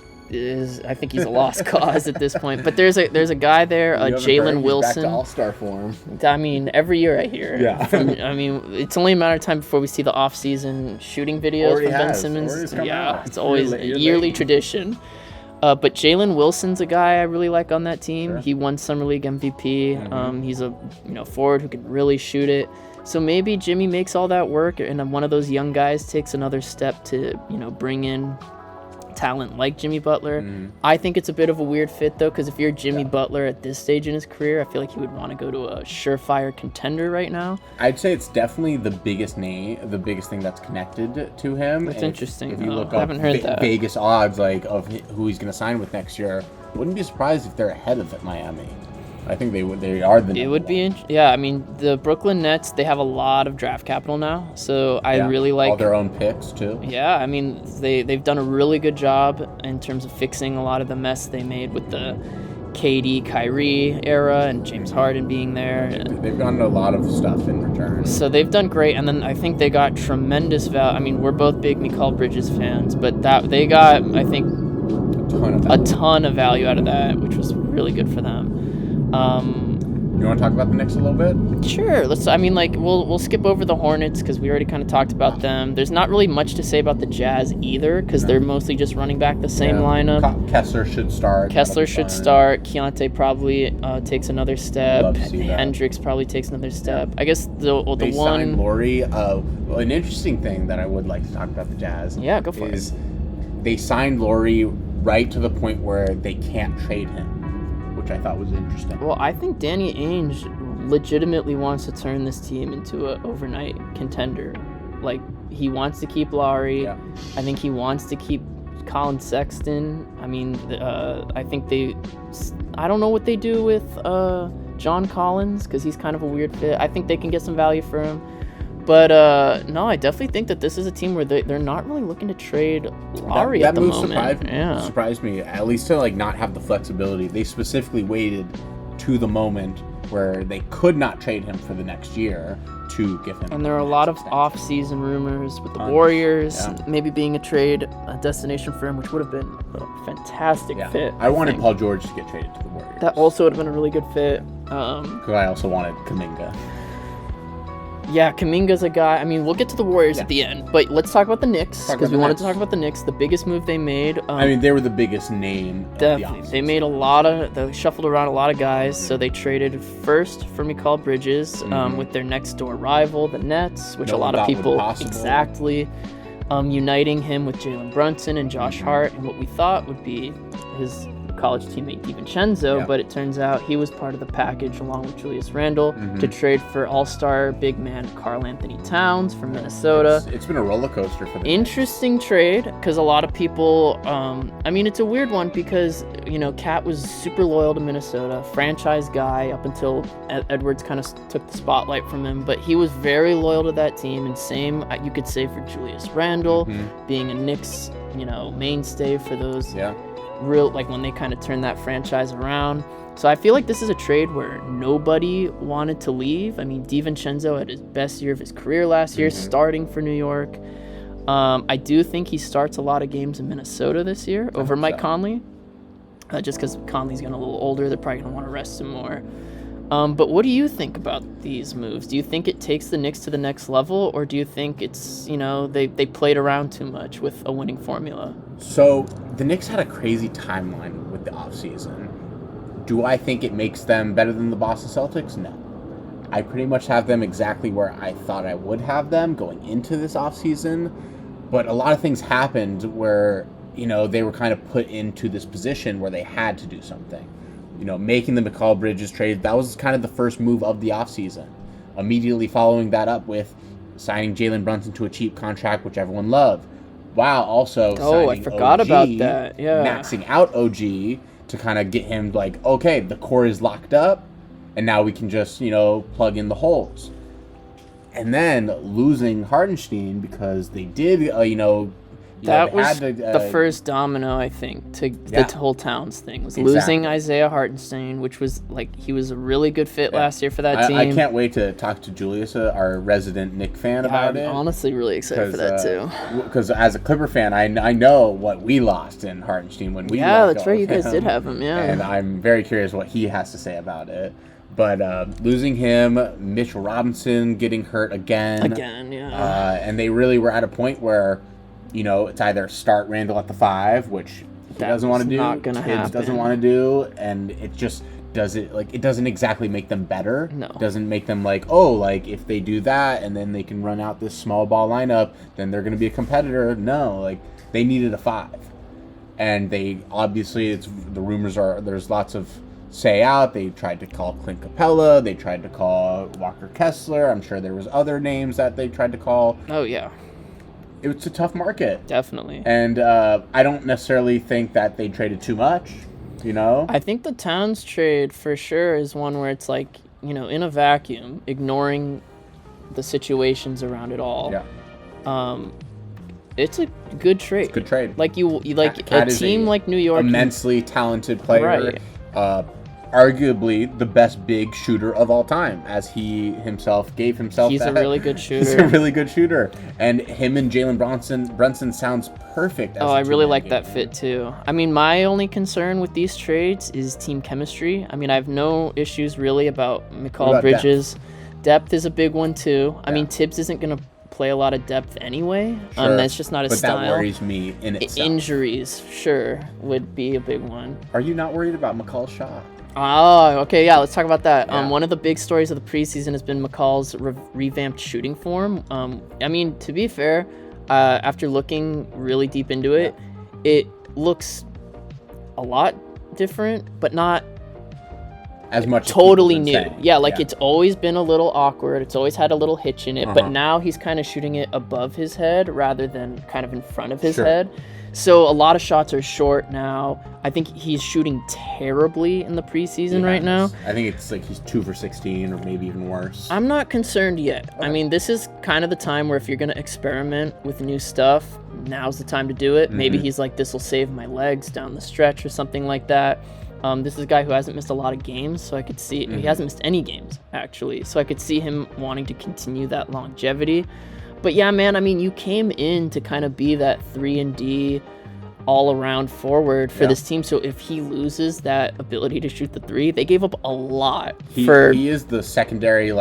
he's a lost cause at this point. But there's a guy there, Jalen Wilson. Back to all-star form. I mean, every year I hear. Yeah. I mean, it's only a matter of time before we see the off-season shooting videos from Ben Simmons. Yeah, it's always a yearly tradition. But Jalen Wilson's a guy I really like on that team. Sure. He won Summer League MVP. He's a forward who can really shoot it. So maybe Jimmy makes all that work, and one of those young guys takes another step to bring in talent like Jimmy Butler. I think it's a bit of a weird fit though, because if you're Jimmy Butler at this stage in his career, I feel like he would want to go to a surefire contender right now. I'd say it's definitely the biggest thing that's connected to him. That's interesting. If you look I haven't heard that. Vegas odds of who he's going to sign with next year, wouldn't be surprised if they're ahead of Miami. I think they are the. It would be, I mean, the Brooklyn Nets, they have a lot of draft capital now, so I really like all their own picks too. Yeah, I mean, they've done a really good job in terms of fixing a lot of the mess they made with the KD, Kyrie era and James Harden being there. They've gotten a lot of stuff in return. So they've done great, and then I think they got tremendous value. I mean, we're both big Mikal Bridges fans, but they got, I think, a ton of value out of that, which was really good for them. You want to talk about the Knicks a little bit? Sure. We'll skip over the Hornets because we already kind of talked about them. There's not really much to say about the Jazz either because they're mostly just running back the same lineup. Kessler should start. Keontae probably takes another step. Hendricks probably takes another step. I guess they signed Lauri. An interesting thing that I would like to talk about the Jazz. Yeah, go for it. They signed Lauri right to the point where they can't trade him, which I thought was interesting. Well, I think Danny Ainge legitimately wants to turn this team into an overnight contender. Like, he wants to keep Lowry. Yeah. I think he wants to keep Colin Sexton. I mean, I think I don't know what they do with John Collins because he's kind of a weird fit. I think they can get some value for him. But, no, I definitely think that this is a team where they're not really looking to trade Lowry at the moment. That surprised me, at least to not have the flexibility. They specifically waited to the moment where they could not trade him for the next year to give him. And there are a lot of off-season rumors with the Warriors maybe being a destination for him, which would have been a fantastic fit. I wanted Paul George to get traded to the Warriors. That also would have been a really good fit. Because I also wanted Kuminga. Yeah, Kuminga's a guy. I mean, we'll get to the Warriors at the end, but let's talk about the Knicks because we wanted to talk about the Knicks. The biggest move they made. They were the biggest name. Definitely, they made they shuffled around a lot of guys. So they traded first for Mikal Bridges with their next door rival, the Nets, which a lot of people uniting him with Jalen Brunson and Josh Hart and what we thought would be his college teammate DiVincenzo, but it turns out he was part of the package along with Julius Randle to trade for all-star big man Karl Anthony Towns from Minnesota. It's been a roller coaster for them. Interesting trade because a lot of people, it's a weird one because, Cat was super loyal to Minnesota, franchise guy up until Edwards kind of took the spotlight from him, but he was very loyal to that team, and same, you could say, for Julius Randle, being a Knicks, mainstay for those when they kind of turned that franchise around. So I feel like this is a trade where nobody wanted to leave. I mean, DiVincenzo had his best year of his career last year, starting for New York. I do think he starts a lot of games in Minnesota this year over Mike Conley, just because Conley's getting a little older. They're probably going to want to rest him more. But what do you think about these moves? Do you think it takes the Knicks to the next level, or do you think it's, they played around too much with a winning formula? So the Knicks had a crazy timeline with the offseason. Do I think it makes them better than the Boston Celtics? No. I pretty much have them exactly where I thought I would have them going into this offseason. But a lot of things happened where, they were kind of put into this position where they had to do something. Making the Mikal Bridges trade, that was kind of the first move of the offseason. Immediately following that up with signing Jalen Brunson to a cheap contract, which everyone loved. While also signing I forgot about that. Yeah. Maxing out OG to kind of get him okay, the core is locked up, and now we can just, plug in the holes. And then losing Hartenstein because they did, that was the first domino, I think, to the whole Towns thing, was losing Isaiah Hartenstein, which was, he was a really good fit last year for that team. I can't wait to talk to Julius, our resident Knick fan, about it. I'm honestly really excited for that, too. Because as a Clipper fan, I know what we lost in Hartenstein when we let go. Yeah, that's right. You guys did have him, And I'm very curious what he has to say about it. But losing him, Mitchell Robinson getting hurt again. And they really were at a point where, it's either start Randle at the 5, which doesn't want to do, not gonna Tibbs happen. doesn't want to do, and it just it doesn't exactly make them better. No. It doesn't make them like, oh, like if they do that and then they can run out this small ball lineup, then they're going to be a competitor. No, like they needed a 5. And they obviously, the rumors are there's lots of say out. They tried to call Clint Capella. They tried to call Walker Kessler. I'm sure there was other names that they tried to call. Oh, yeah. It was a tough market. Definitely. And I don't necessarily think that they traded too much, you know? I think the Towns trade for sure is one where it's like, you know, in a vacuum, ignoring the situations around it all. Yeah. It's a good trade. It's a good trade. Like you like Cat a is team like New York. Immensely talented player. Right. Arguably the best big shooter of all time, as he himself gave himself. He's a really good shooter. He's a really good shooter, and him and Jalen Brunson sounds perfect. As Oh, a I really two-man like game. that fit too. I mean, my only concern with these trades is team chemistry. I mean, I have no issues really about What McCall about Bridges. Depth is a big one too. I Yeah. mean, Tibbs isn't going to play a lot of depth anyway. Sure, That's just not his but style. that worries me in itself. Injuries, sure, would be a big one. Are you not worried about McCall's shot? Oh, okay, yeah, let's talk about that. Yeah. One of the big stories of the preseason has been McCall's revamped shooting form. I mean, to be fair, after looking really deep into it, it looks a lot different, but not As much as totally people new. have been saying. Yeah, like it's always been a little awkward. It's always had a little hitch in it, Uh-huh. but now he's kind of shooting it above his head rather than kind of in front of his Sure. head. So a lot of shots are short now. I think he's shooting terribly in the preseason right now. I think it's like he's 2 for 16 or maybe even worse. I'm not concerned yet. I mean, this is kind of the time where if you're going to experiment with new stuff, now's the time to do it. Maybe Mm-hmm. he's like, this will save my legs down the stretch or something like that. This is a guy who hasn't missed a lot of games, so I could see he hasn't missed any games actually. So I could see him wanting to continue that longevity. But yeah, man, I mean, you came in to kind of be that 3-and-D all-around forward for Yeah. this team. So if he loses that ability to shoot the 3, they gave up a lot He is the secondary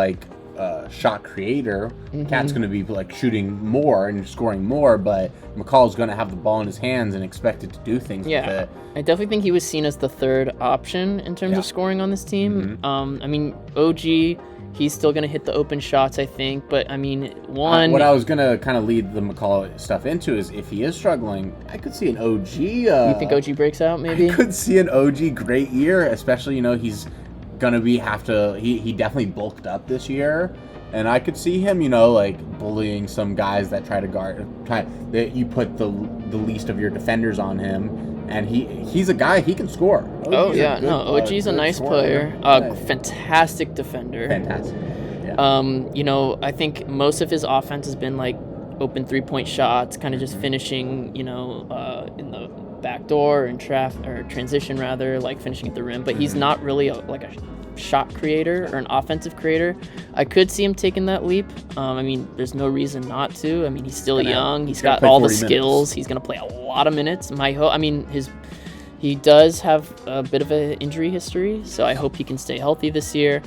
shot creator. Mm-hmm. Cat's going to be like shooting more and scoring more, but McCall's going to have the ball in his hands and expected to do things with Yeah, it. I definitely think he was seen as the third option in terms Yeah. of scoring on this team. I mean, OG, he's still going to hit the open shots, I think. But, I mean, What I was going to kind of lead the McCall stuff into is if he is struggling, I could see an OG. you think OG breaks out, maybe? I could see an OG great year, especially, he's going to he definitely bulked up this year. And I could see him, bullying some guys that try to guard, that you put the least of your defenders on him. And he's a guy, he can score. Oh, OG's yeah. a good, OG's a good nice scorer. player. Yeah. Fantastic defender. Fantastic. Yeah. I think most of his offense has been like open 3-point shots, kind of just finishing, in the back door and transition rather, like finishing at the rim. But he's not really a shot creator or an offensive creator. I could see him taking that leap. I mean, there's no reason not to. I mean, he's still young. He's got play all the 40 skills. minutes. He's gonna play a lot of minutes. He does have a bit of an injury history, so I hope he can stay healthy this year.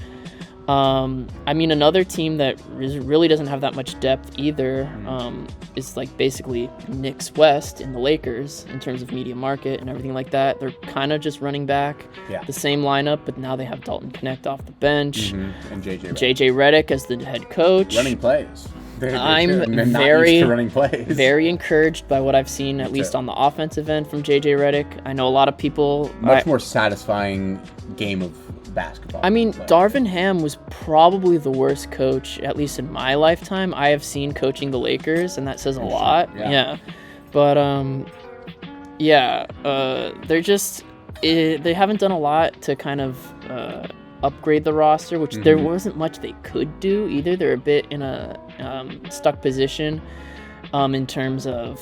I mean, another team that really doesn't have that much depth either is like basically Knicks West in the Lakers in terms of media market and everything like that. They're kind of just running back the same lineup, but now they have Dalton Connect off the bench, And JJ Redick as the head coach. running plays. They're I'm good. And they're not very- used to running plays. Very encouraged by what I've seen, at least too. on the offensive end from JJ Redick. I know a lot of people. Much more satisfying game of basketball. I mean, But- Darvin Ham was probably the worst coach, at least in my lifetime, I have seen coaching the Lakers, and that says a lot. Yeah. But, they're just... they haven't done a lot to kind of upgrade the roster, which there wasn't much they could do either. They're a bit in a stuck position in terms of,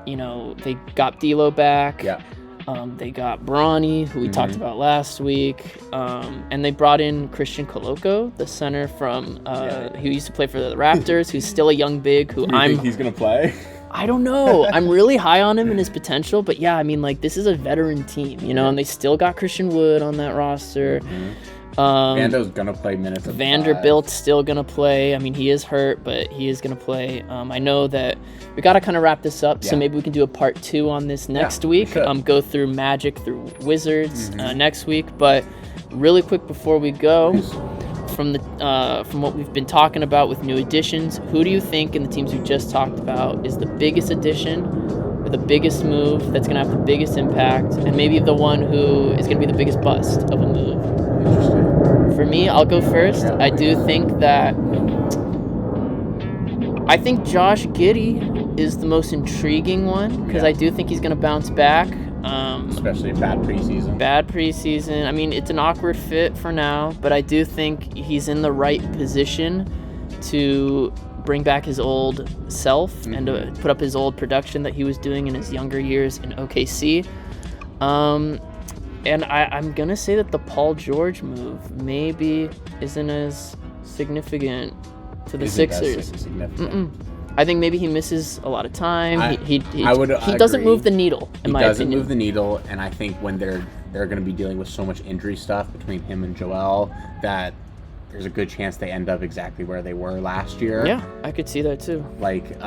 they got D'Lo back. Yeah. They got Bronny, who we talked about last week, and they brought in Christian Coloco, the center from who used to play for the Raptors, who's still a young big. Who Do you think he's gonna play? I don't know. I'm really high on him and his potential, but yeah, I mean, like this is a veteran team, and they still got Christian Wood on that roster. Vando's gonna play minutes. At Vanderbilt's still gonna play. I mean, he is hurt, but he is gonna play. I know that we gotta kind of wrap this up, so maybe we can do a part 2 on this next week. Go through Magic, through Wizards next week. But really quick before we go, from what we've been talking about with new additions, who do you think in the teams we just talked about is the biggest addition, or the biggest move that's gonna have the biggest impact, and maybe the one who is gonna be the biggest bust of a move? Interesting. For me, I'll go first. I do think that Josh Giddey is the most intriguing one, because I do think he's going to bounce back. Especially bad preseason. I mean, it's an awkward fit for now, but I do think he's in the right position to bring back his old self and to put up his old production that he was doing in his younger years in OKC. And I'm going to say that the Paul George move maybe isn't as significant to the Sixers. I think maybe he misses a lot of time. He doesn't move the needle, in my opinion. He doesn't move the needle, and I think when they're going to be dealing with so much injury stuff between him and Joel, that there's a good chance they end up exactly where they were last year. Yeah, I could see that too. Like,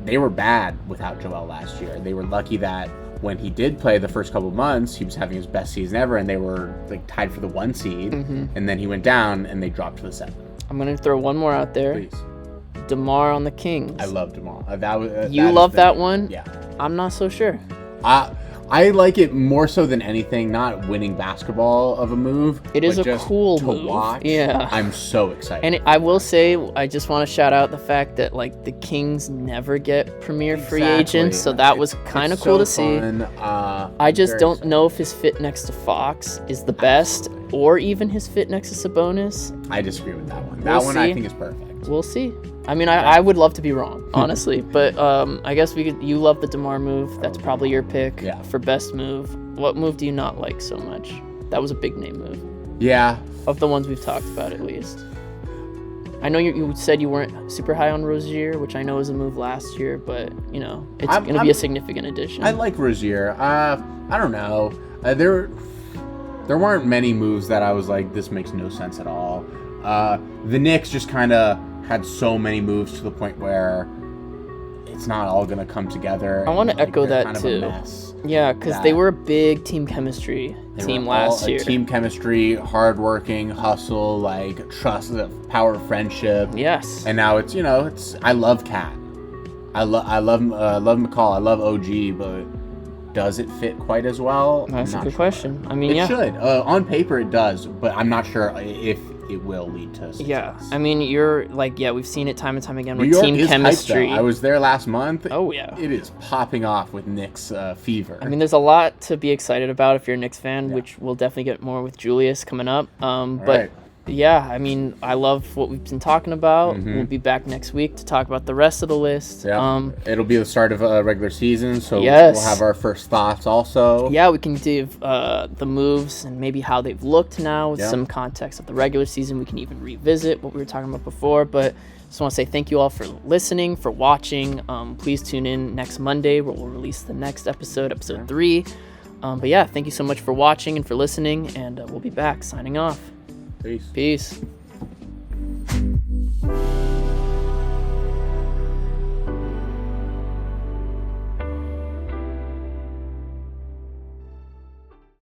they were bad without Joel last year. They were lucky that when he did play the first couple of months, he was having his best season ever, and they were like tied for the 1 seed. And then he went down, and they dropped to the 7. I'm gonna throw one more out there. Please. DeMar on the Kings. I love DeMar. You love that one? Yeah. I'm not so sure. I like it more so than anything, not winning basketball of a move. It is a cool to move. Watch. Yeah. I'm so excited. And I will say, I just want to shout out the fact that like the Kings never get premier free agents, so that was kind of cool to see. I just don't know if his fit next to Fox is the best, or even his fit next to Sabonis. I disagree with that one. That one I think is perfect. We'll see. I mean, I would love to be wrong, honestly, but I guess you love the DeMar move. That's probably your pick for best move. What move do you not like so much? That was a big name move. Yeah. Of the ones we've talked about, at least. I know you said you weren't super high on Rozier, which I know was a move last year, but, you know, it's going to be a significant addition. I like Rozier. I don't know. There weren't many moves that I was like, this makes no sense at all. The Knicks just kind of had so many moves to the point where it's not all going to come together. I want to echo that kind too. Of a mess. Yeah, because they were a big team chemistry team last year. Team chemistry, hardworking, hustle, like trust, the power of friendship. Yes. And now it's I love Cat. I love McCall. I love OG, but does it fit quite as well? That's a good question. I mean, it should. On paper, it does, but I'm not sure if it will lead to success. Yeah, I mean, you're like, we've seen it time and time again with New York team is chemistry. Hyped, though. I was there last month. Oh yeah, it is popping off with Knicks fever. I mean, there's a lot to be excited about if you're a Knicks fan, which we'll definitely get more with Julius coming up. But yeah, I mean, I love what we've been talking about. We'll be back next week to talk about the rest of the list. Yeah. It'll be the start of a regular season, so we'll have our first thoughts also. Yeah, we can give the moves and maybe how they've looked now with some context of the regular season. We can even revisit what we were talking about before, but just want to say thank you all for listening, for watching. Please tune in next Monday where we'll release the next episode 3. But yeah, thank you so much for watching and for listening, and we'll be back signing off. Peace. Peace.